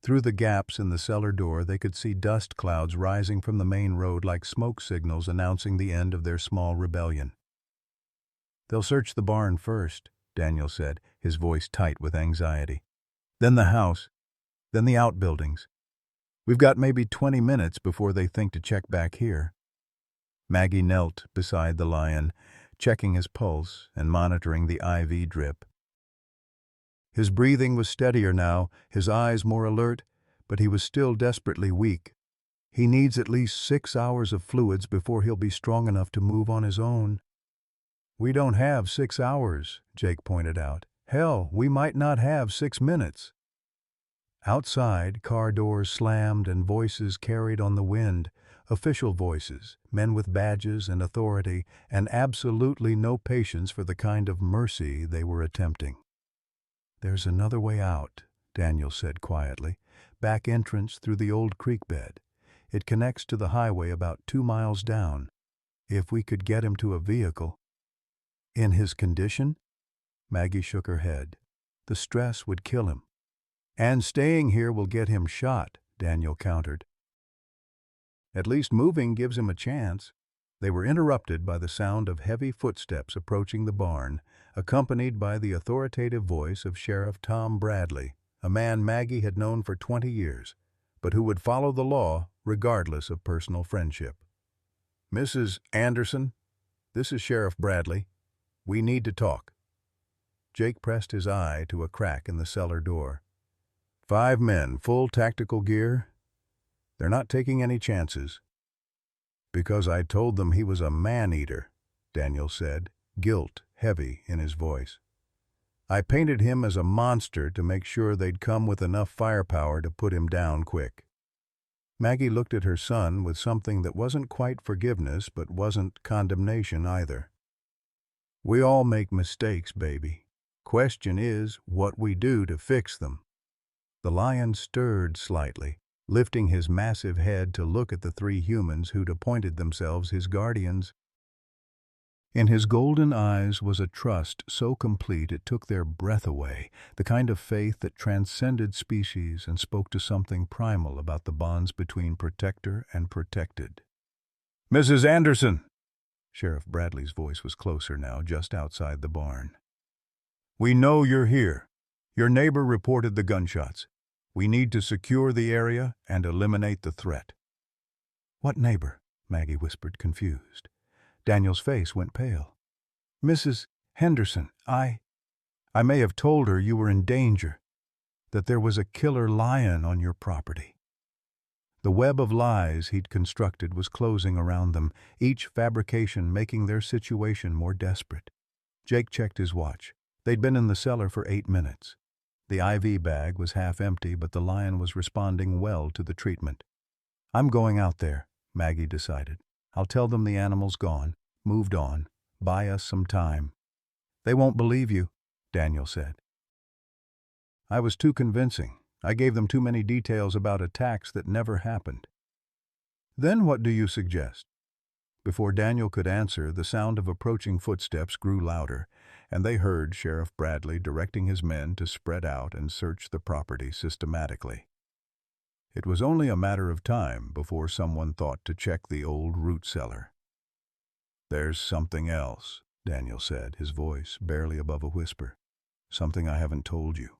Through the gaps in the cellar door they could see dust clouds rising from the main road like smoke signals announcing the end of their small rebellion. "They'll search the barn first," Daniel said, his voice tight with anxiety. "Then the house. Then the outbuildings. We've got maybe 20 minutes before they think to check back here." Maggie knelt beside the lion, checking his pulse and monitoring the IV drip. His breathing was steadier now, his eyes more alert, but he was still desperately weak. "He needs at least 6 hours of fluids before he'll be strong enough to move on his own." "We don't have 6 hours," Jake pointed out. "Hell, we might not have 6 minutes." Outside, car doors slammed and voices carried on the wind, official voices, men with badges and authority, and absolutely no patience for the kind of mercy they were attempting. "There's another way out," Daniel said quietly. "Back entrance through the old creek bed. It connects to the highway about 2 miles down. If we could get him to a vehicle." "In his condition?" Maggie shook her head. "The stress would kill him." "And staying here will get him shot," Daniel countered. "At least moving gives him a chance." They were interrupted by the sound of heavy footsteps approaching the barn, accompanied by the authoritative voice of Sheriff Tom Bradley, a man Maggie had known for 20 years, but who would follow the law regardless of personal friendship. "Mrs. Anderson, this is Sheriff Bradley. We need to talk." Jake pressed his eye to a crack in the cellar door. 5 men, full tactical gear. They're not taking any chances." "Because I told them he was a man-eater," Daniel said, guilt heavy in his voice. "I painted him as a monster to make sure they'd come with enough firepower to put him down quick." Maggie looked at her son with something that wasn't quite forgiveness but wasn't condemnation either. "We all make mistakes, baby. Question is what we do to fix them." The lion stirred slightly, lifting his massive head to look at the 3 humans who'd appointed themselves his guardians. In his golden eyes was a trust so complete it took their breath away, the kind of faith that transcended species and spoke to something primal about the bonds between protector and protected. "Mrs. Anderson!" Sheriff Bradley's voice was closer now, just outside the barn. "We know you're here. Your neighbor reported the gunshots. We need to secure the area and eliminate the threat." "What neighbor?" Maggie whispered, confused. Daniel's face went pale. "Mrs. Henderson, I may have told her you were in danger, that there was a killer lion on your property." The web of lies he'd constructed was closing around them, each fabrication making their situation more desperate. Jake checked his watch. They'd been in the cellar for 8 minutes. The IV bag was half empty, but the lion was responding well to the treatment. "I'm going out there," Maggie decided. "I'll tell them the animal's gone, moved on, buy us some time." "They won't believe you," Daniel said. "I was too convincing. I gave them too many details about attacks that never happened." "Then what do you suggest?" Before Daniel could answer, the sound of approaching footsteps grew louder, and they heard Sheriff Bradley directing his men to spread out and search the property systematically. It was only a matter of time before someone thought to check the old root cellar. "There's something else," Daniel said, his voice barely above a whisper. "Something I haven't told you."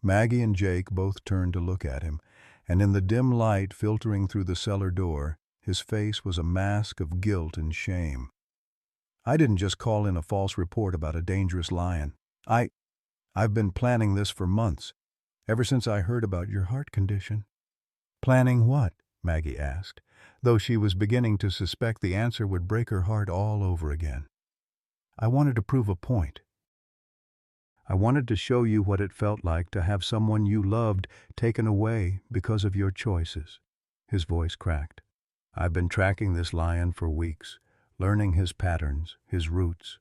Maggie and Jake both turned to look at him, and in the dim light filtering through the cellar door, his face was a mask of guilt and shame. "I didn't just call in a false report about a dangerous lion," I, I've been planning this for months, ever since I heard about your heart condition. Planning what? Maggie asked, though she was beginning to suspect the answer would break her heart all over again. I wanted to prove a point. I wanted to show you what it felt like to have someone you loved taken away because of your choices. His voice cracked. I've been tracking this lion for weeks, learning his patterns, his routes.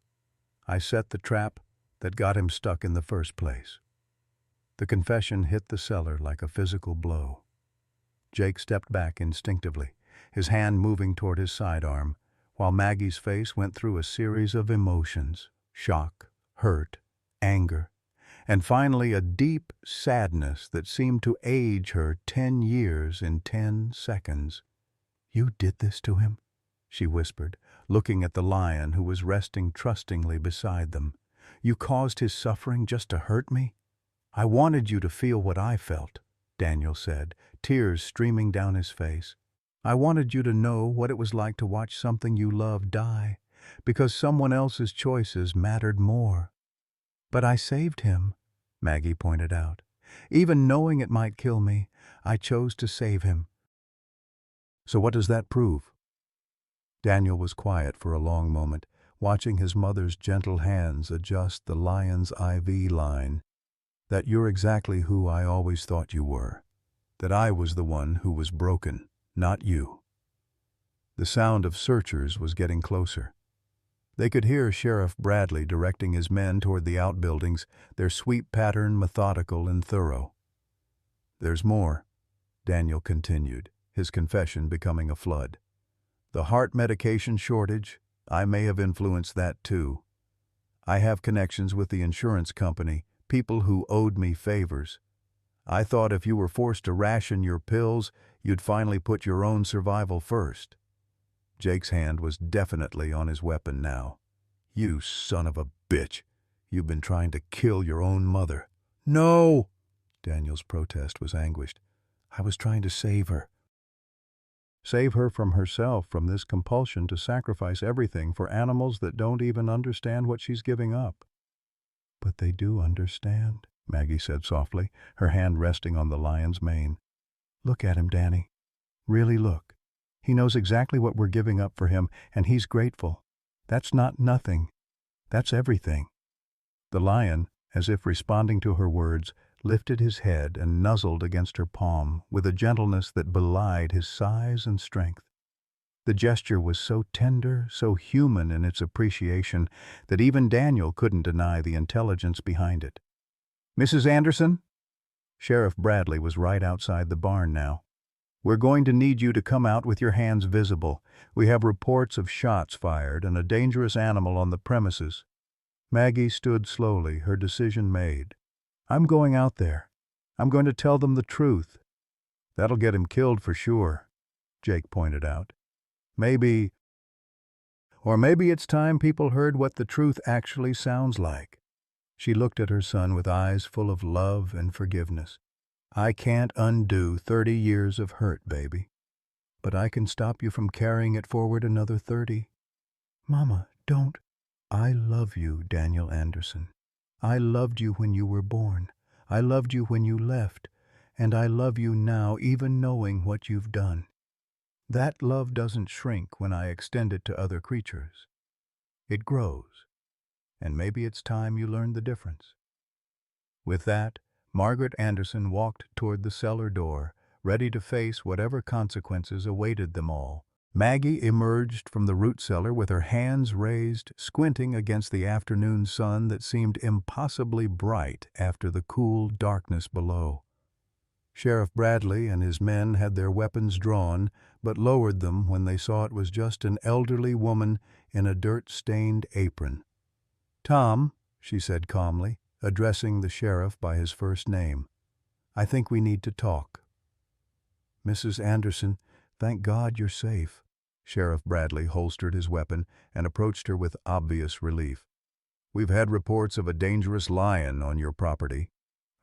I set the trap that got him stuck in the first place. The confession hit the cellar like a physical blow. Jake stepped back instinctively, his hand moving toward his sidearm, while Maggie's face went through a series of emotions: shock, hurt, anger, and finally a deep sadness that seemed to age her 10 years in 10 seconds. "You did this to him?" she whispered, looking at the lion who was resting trustingly beside them. "You caused his suffering just to hurt me?" "I wanted you to feel what I felt," Daniel said, tears streaming down his face. "I wanted you to know what it was like to watch something you loved die, because someone else's choices mattered more." "But I saved him," Maggie pointed out. "Even knowing it might kill me, I chose to save him." "So what does that prove?" Daniel was quiet for a long moment, watching his mother's gentle hands adjust the lion's IV line. "That you're exactly who I always thought you were. That I was the one who was broken, not you." The sound of searchers was getting closer. They could hear Sheriff Bradley directing his men toward the outbuildings, their sweep pattern methodical and thorough. "There's more," Daniel continued, his confession becoming a flood. "The heart medication shortage, I may have influenced that too. I have connections with the insurance company, people who owed me favors. I thought if you were forced to ration your pills, you'd finally put your own survival first." Jake's hand was definitely on his weapon now. "You son of a bitch! You've been trying to kill your own mother." "No!" Daniel's protest was anguished. "I was trying to save her." "Save her from herself, from this compulsion to sacrifice everything for animals that don't even understand what she's giving up." "But they do understand," Maggie said softly, her hand resting on the lion's mane. "Look at him, Danny. Really look. He knows exactly what we're giving up for him, and he's grateful. That's not nothing. That's everything." The lion, as if responding to her words, lifted his head and nuzzled against her palm with a gentleness that belied his size and strength. The gesture was so tender, so human in its appreciation, that even Daniel couldn't deny the intelligence behind it. "Mrs. Anderson?" Sheriff Bradley was right outside the barn now. "We're going to need you to come out with your hands visible. We have reports of shots fired and a dangerous animal on the premises." Maggie stood slowly, her decision made. "I'm going out there. I'm going to tell them the truth." "That'll get him killed for sure," Jake pointed out. Maybe it's time people heard what the truth actually sounds like." She looked at her son with eyes full of love and forgiveness. "I can't undo 30 years of hurt, baby. But I can stop you from carrying it forward another 30. Mama, don't. I love you, Daniel Anderson. I loved you when you were born. I loved you when you left. And I love you now, even knowing what you've done. That love doesn't shrink when I extend it to other creatures. It grows. And maybe it's time you learned the difference." With that, Margaret Anderson walked toward the cellar door, ready to face whatever consequences awaited them all. Maggie emerged from the root cellar with her hands raised, squinting against the afternoon sun that seemed impossibly bright after the cool darkness below. Sheriff Bradley and his men had their weapons drawn, but lowered them when they saw it was just an elderly woman in a dirt-stained apron. "Tom," she said calmly, addressing the sheriff by his first name, "I think we need to talk." "Mrs. Anderson, thank God you're safe." Sheriff Bradley holstered his weapon and approached her with obvious relief. "We've had reports of a dangerous lion on your property.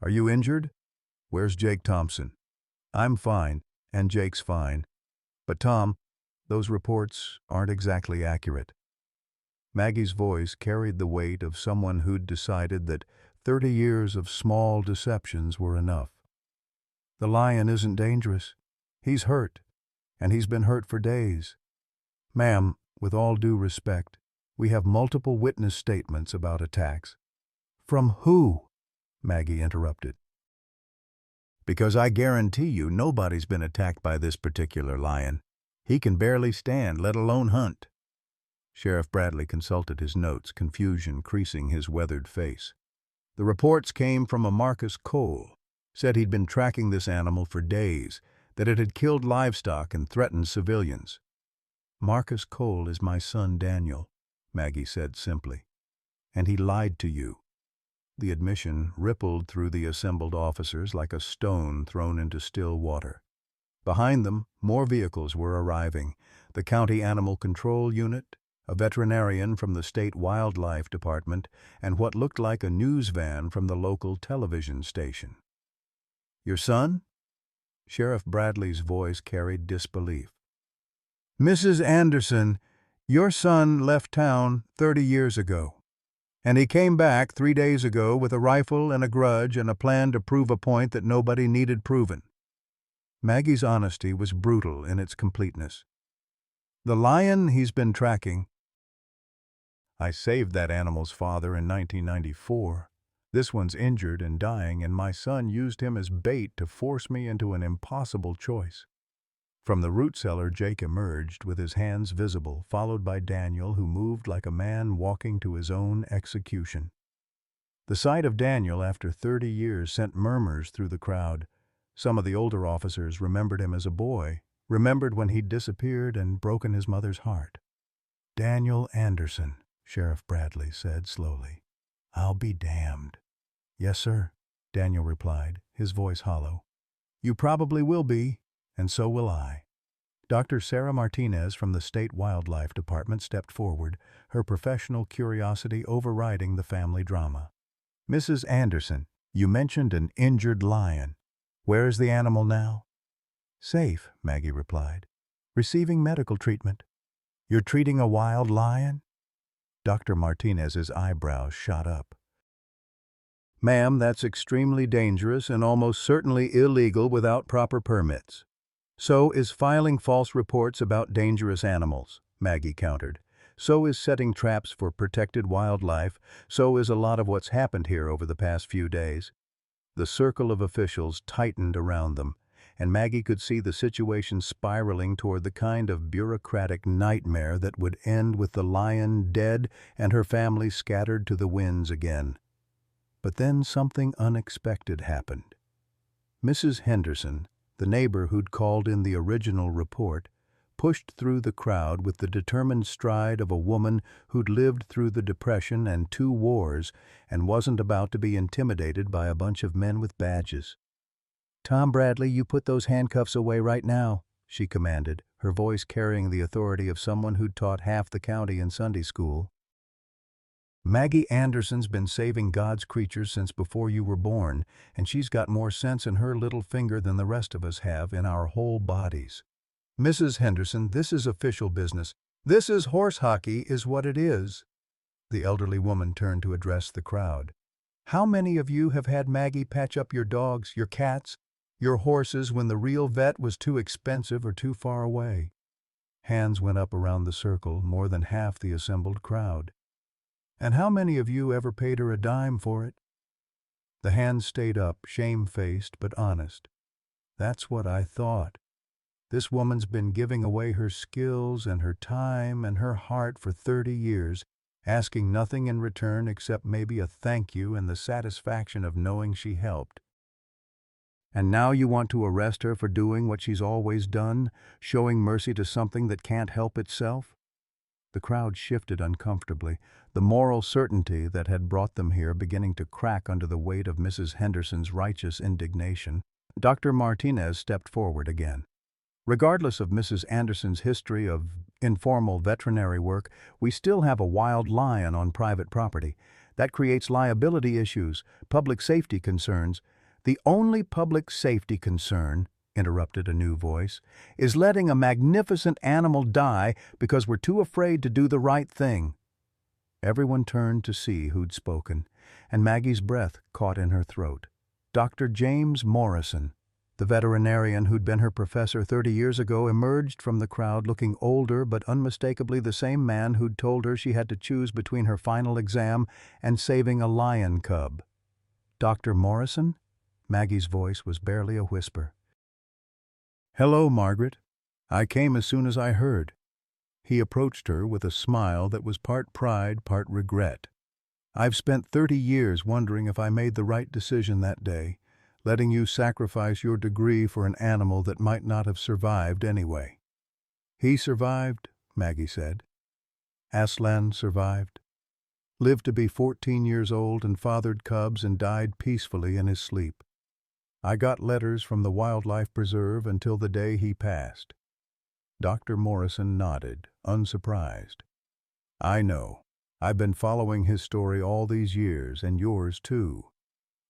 Are you injured? Where's Jake Thompson?" "I'm fine, and Jake's fine. But Tom, those reports aren't exactly accurate." Maggie's voice carried the weight of someone who'd decided that 30 years of small deceptions were enough. The lion isn't dangerous. He's hurt, and he's been hurt for days. Ma'am, with all due respect, we have multiple witness statements about attacks. From who? Maggie interrupted. Because I guarantee you nobody's been attacked by this particular lion. He can barely stand, let alone hunt. Sheriff Bradley consulted his notes, confusion creasing his weathered face. The reports came from a Marcus Cole. Said he'd been tracking this animal for days, that it had killed livestock and threatened civilians. Marcus Cole is my son Daniel, Maggie said simply. And he lied to you. The admission rippled through the assembled officers like a stone thrown into still water. Behind them, more vehicles were arriving. The County Animal Control Unit, a veterinarian from the State Wildlife Department, and what looked like a news van from the local television station. Your son? Sheriff Bradley's voice carried disbelief. Mrs. Anderson, your son left town 30 years ago. And he came back 3 days ago with a rifle and a grudge and a plan to prove a point that nobody needed proven. Maggie's honesty was brutal in its completeness. The lion he's been tracking. I saved that animal's father in 1994. This one's injured and dying, and my son used him as bait to force me into an impossible choice. From the root cellar, Jake emerged with his hands visible, followed by Daniel, who moved like a man walking to his own execution. The sight of Daniel after 30 years sent murmurs through the crowd. Some of the older officers remembered him as a boy, remembered when he'd disappeared and broken his mother's heart. Daniel Anderson, Sheriff Bradley said slowly. I'll be damned. Yes, sir, Daniel replied, his voice hollow. You probably will be, and so will I. Dr. Sarah Martinez from the State Wildlife Department stepped forward, her professional curiosity overriding the family drama. Mrs. Anderson, you mentioned an injured lion. Where is the animal now? Safe, Maggie replied. Receiving medical treatment. You're treating a wild lion? Dr. Martinez's eyebrows shot up. Ma'am, that's extremely dangerous and almost certainly illegal without proper permits. So is filing false reports about dangerous animals, Maggie countered. So is setting traps for protected wildlife. So is a lot of what's happened here over the past few days. The circle of officials tightened around them, and Maggie could see the situation spiraling toward the kind of bureaucratic nightmare that would end with the lion dead and her family scattered to the winds again. But then something unexpected happened. Mrs. Henderson, the neighbor who'd called in the original report, pushed through the crowd with the determined stride of a woman who'd lived through the Depression and 2 wars and wasn't about to be intimidated by a bunch of men with badges. Tom Bradley, you put those handcuffs away right now, she commanded, her voice carrying the authority of someone who'd taught half the county in Sunday school. Maggie Anderson's been saving God's creatures since before you were born, and she's got more sense in her little finger than the rest of us have in our whole bodies. Mrs. Henderson, this is official business. This is horse hockey is what it is. The elderly woman turned to address the crowd. How many of you have had Maggie patch up your dogs, your cats, your horses when the real vet was too expensive or too far away? Hands went up around the circle, more than half the assembled crowd. And how many of you ever paid her a dime for it? The hands stayed up, shame-faced but honest. That's what I thought. This woman's been giving away her skills and her time and her heart for 30 years, asking nothing in return except maybe a thank you and the satisfaction of knowing she helped. And now you want to arrest her for doing what she's always done, showing mercy to something that can't help itself? The crowd shifted uncomfortably, the moral certainty that had brought them here beginning to crack under the weight of Mrs. Henderson's righteous indignation. Dr. Martinez stepped forward again. Regardless of Mrs. Anderson's history of informal veterinary work, we still have a wild lion on private property. That creates liability issues, public safety concerns. The only public safety concern, interrupted a new voice, is letting a magnificent animal die because we're too afraid to do the right thing. Everyone turned to see who'd spoken, and Maggie's breath caught in her throat. Dr. James Morrison, the veterinarian who'd been her professor 30 years ago, emerged from the crowd looking older but unmistakably the same man who'd told her she had to choose between her final exam and saving a lion cub. "Dr. Morrison?" Maggie's voice was barely a whisper. "Hello, Margaret. I came as soon as I heard." He approached her with a smile that was part pride, part regret. "I've spent 30 years wondering if I made the right decision that day, letting you sacrifice your degree for an animal that might not have survived anyway." "He survived," Maggie said. "Aslan survived. Lived to be 14 years old and fathered cubs and died peacefully in his sleep. I got letters from the wildlife preserve until the day he passed." Dr. Morrison nodded, unsurprised. "I know. I've been following his story all these years, and yours too.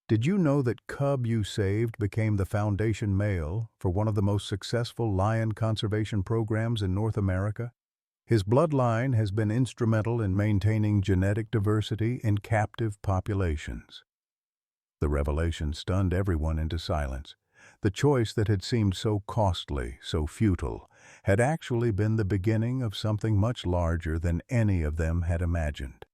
Did you know that cub you saved became the foundation male for one of the most successful lion conservation programs in North America? His bloodline has been instrumental in maintaining genetic diversity in captive populations." The revelation stunned everyone into silence. The choice that had seemed so costly, so futile, had actually been the beginning of something much larger than any of them had imagined.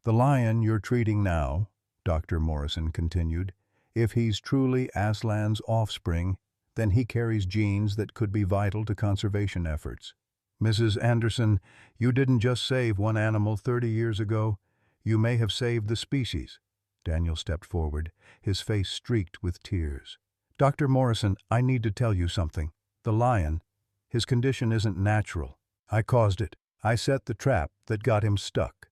"The lion you're treating now," Dr. Morrison continued, "if he's truly Aslan's offspring, then he carries genes that could be vital to conservation efforts. Mrs. Anderson, you didn't just save one animal 30 years ago, you may have saved the species." Daniel stepped forward, his face streaked with tears. "Dr. Morrison, I need to tell you something. The lion, his condition isn't natural. I caused it. I set the trap that got him stuck."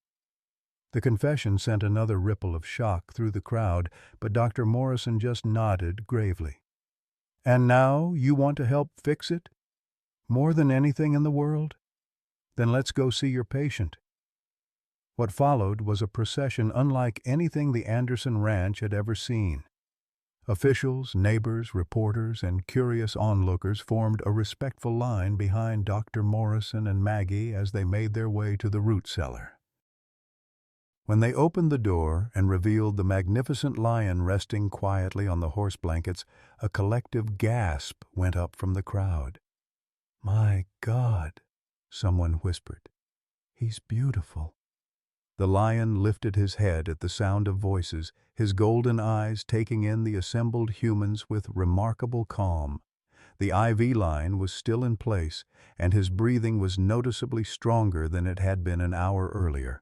The confession sent another ripple of shock through the crowd, but Dr. Morrison just nodded gravely. "And now you want to help fix it? More than anything in the world? Then let's go see your patient." What followed was a procession unlike anything the Anderson Ranch had ever seen. Officials, neighbors, reporters, and curious onlookers formed a respectful line behind Dr. Morrison and Maggie as they made their way to the root cellar. When they opened the door and revealed the magnificent lion resting quietly on the horse blankets, a collective gasp went up from the crowd. "My God," someone whispered. "He's beautiful." The lion lifted his head at the sound of voices, his golden eyes taking in the assembled humans with remarkable calm. The IV line was still in place, and his breathing was noticeably stronger than it had been an hour earlier.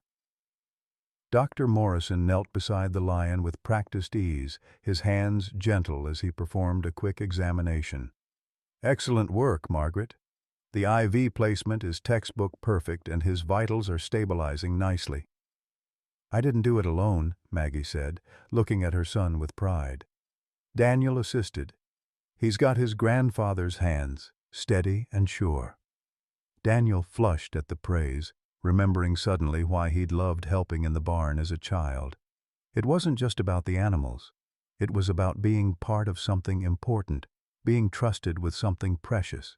Dr. Morrison knelt beside the lion with practiced ease, his hands gentle as he performed a quick examination. "Excellent work, Margaret. The IV placement is textbook perfect and his vitals are stabilizing nicely." "I didn't do it alone," Maggie said, looking at her son with pride. "Daniel assisted. He's got his grandfather's hands, steady and sure." Daniel flushed at the praise, remembering suddenly why he'd loved helping in the barn as a child. It wasn't just about the animals. It was about being part of something important, being trusted with something precious.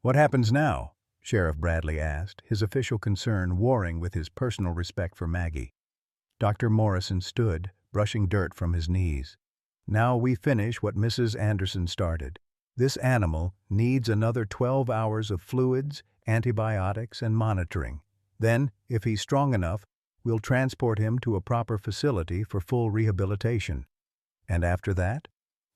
"What happens now?" Sheriff Bradley asked, his official concern warring with his personal respect for Maggie. Dr. Morrison stood, brushing dirt from his knees. "Now we finish what Mrs. Anderson started. This animal needs another 12 hours of fluids, antibiotics, and monitoring. Then, if he's strong enough, we'll transport him to a proper facility for full rehabilitation. And after that?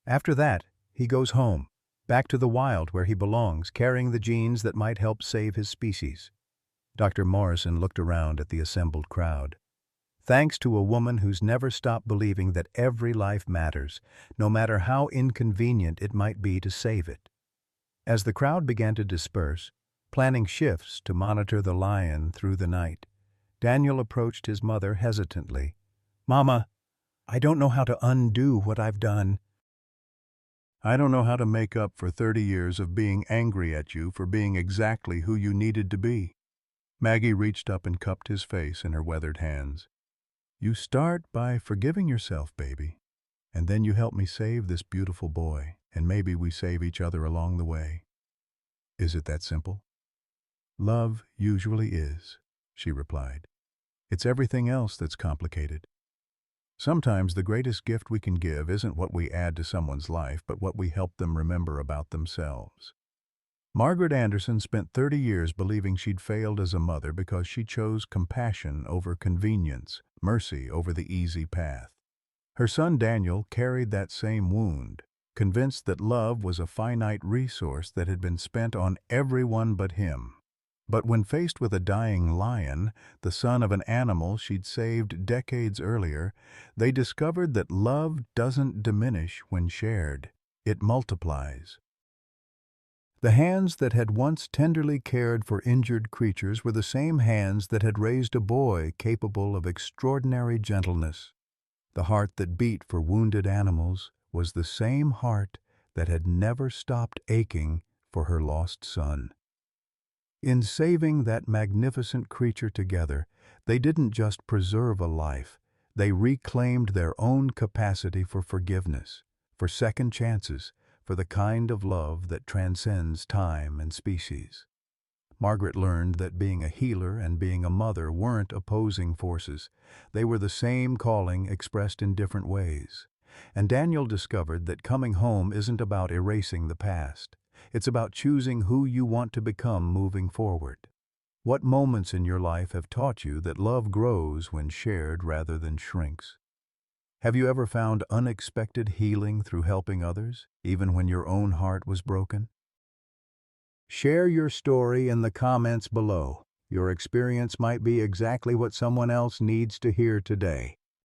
After that, he goes home. Back to the wild where he belongs, carrying the genes that might help save his species." Dr. Morrison looked around at the assembled crowd. "Thanks to a woman who's never stopped believing that every life matters, no matter how inconvenient it might be to save it." As the crowd began to disperse, planning shifts to monitor the lion through the night, Daniel approached his mother hesitantly. "Mama, I don't know how to undo what I've done." "I don't know how to make up for 30 years of being angry at you for being exactly who you needed to be." Maggie reached up and cupped his face in her weathered hands. "You start by forgiving yourself, baby, and then you help me save this beautiful boy, and maybe we save each other along the way. Is it that simple? Love usually is." she replied. It's everything else that's complicated. Sometimes the greatest gift we can give isn't what we add to someone's life, but what we help them remember about themselves. Margaret Anderson spent 30 years believing she'd failed as a mother because she chose compassion over convenience, mercy over the easy path. Her son Daniel carried that same wound, convinced that love was a finite resource that had been spent on everyone but him. But when faced with a dying lion, the son of an animal she'd saved decades earlier, they discovered that love doesn't diminish when shared. It multiplies. The hands that had once tenderly cared for injured creatures were the same hands that had raised a boy capable of extraordinary gentleness. The heart that beat for wounded animals was the same heart that had never stopped aching for her lost son. In saving that magnificent creature together, they didn't just preserve a life, they reclaimed their own capacity for forgiveness, for second chances, for the kind of love that transcends time and species. Margaret learned that being a healer and being a mother weren't opposing forces. They were the same calling expressed in different ways. And Daniel discovered that coming home isn't about erasing the past. It's about choosing who you want to become moving forward. What moments in your life have taught you that love grows when shared rather than shrinks? Have you ever found unexpected healing through helping others, even when your own heart was broken? Share your story in the comments below. Your experience might be exactly what someone else needs to hear today.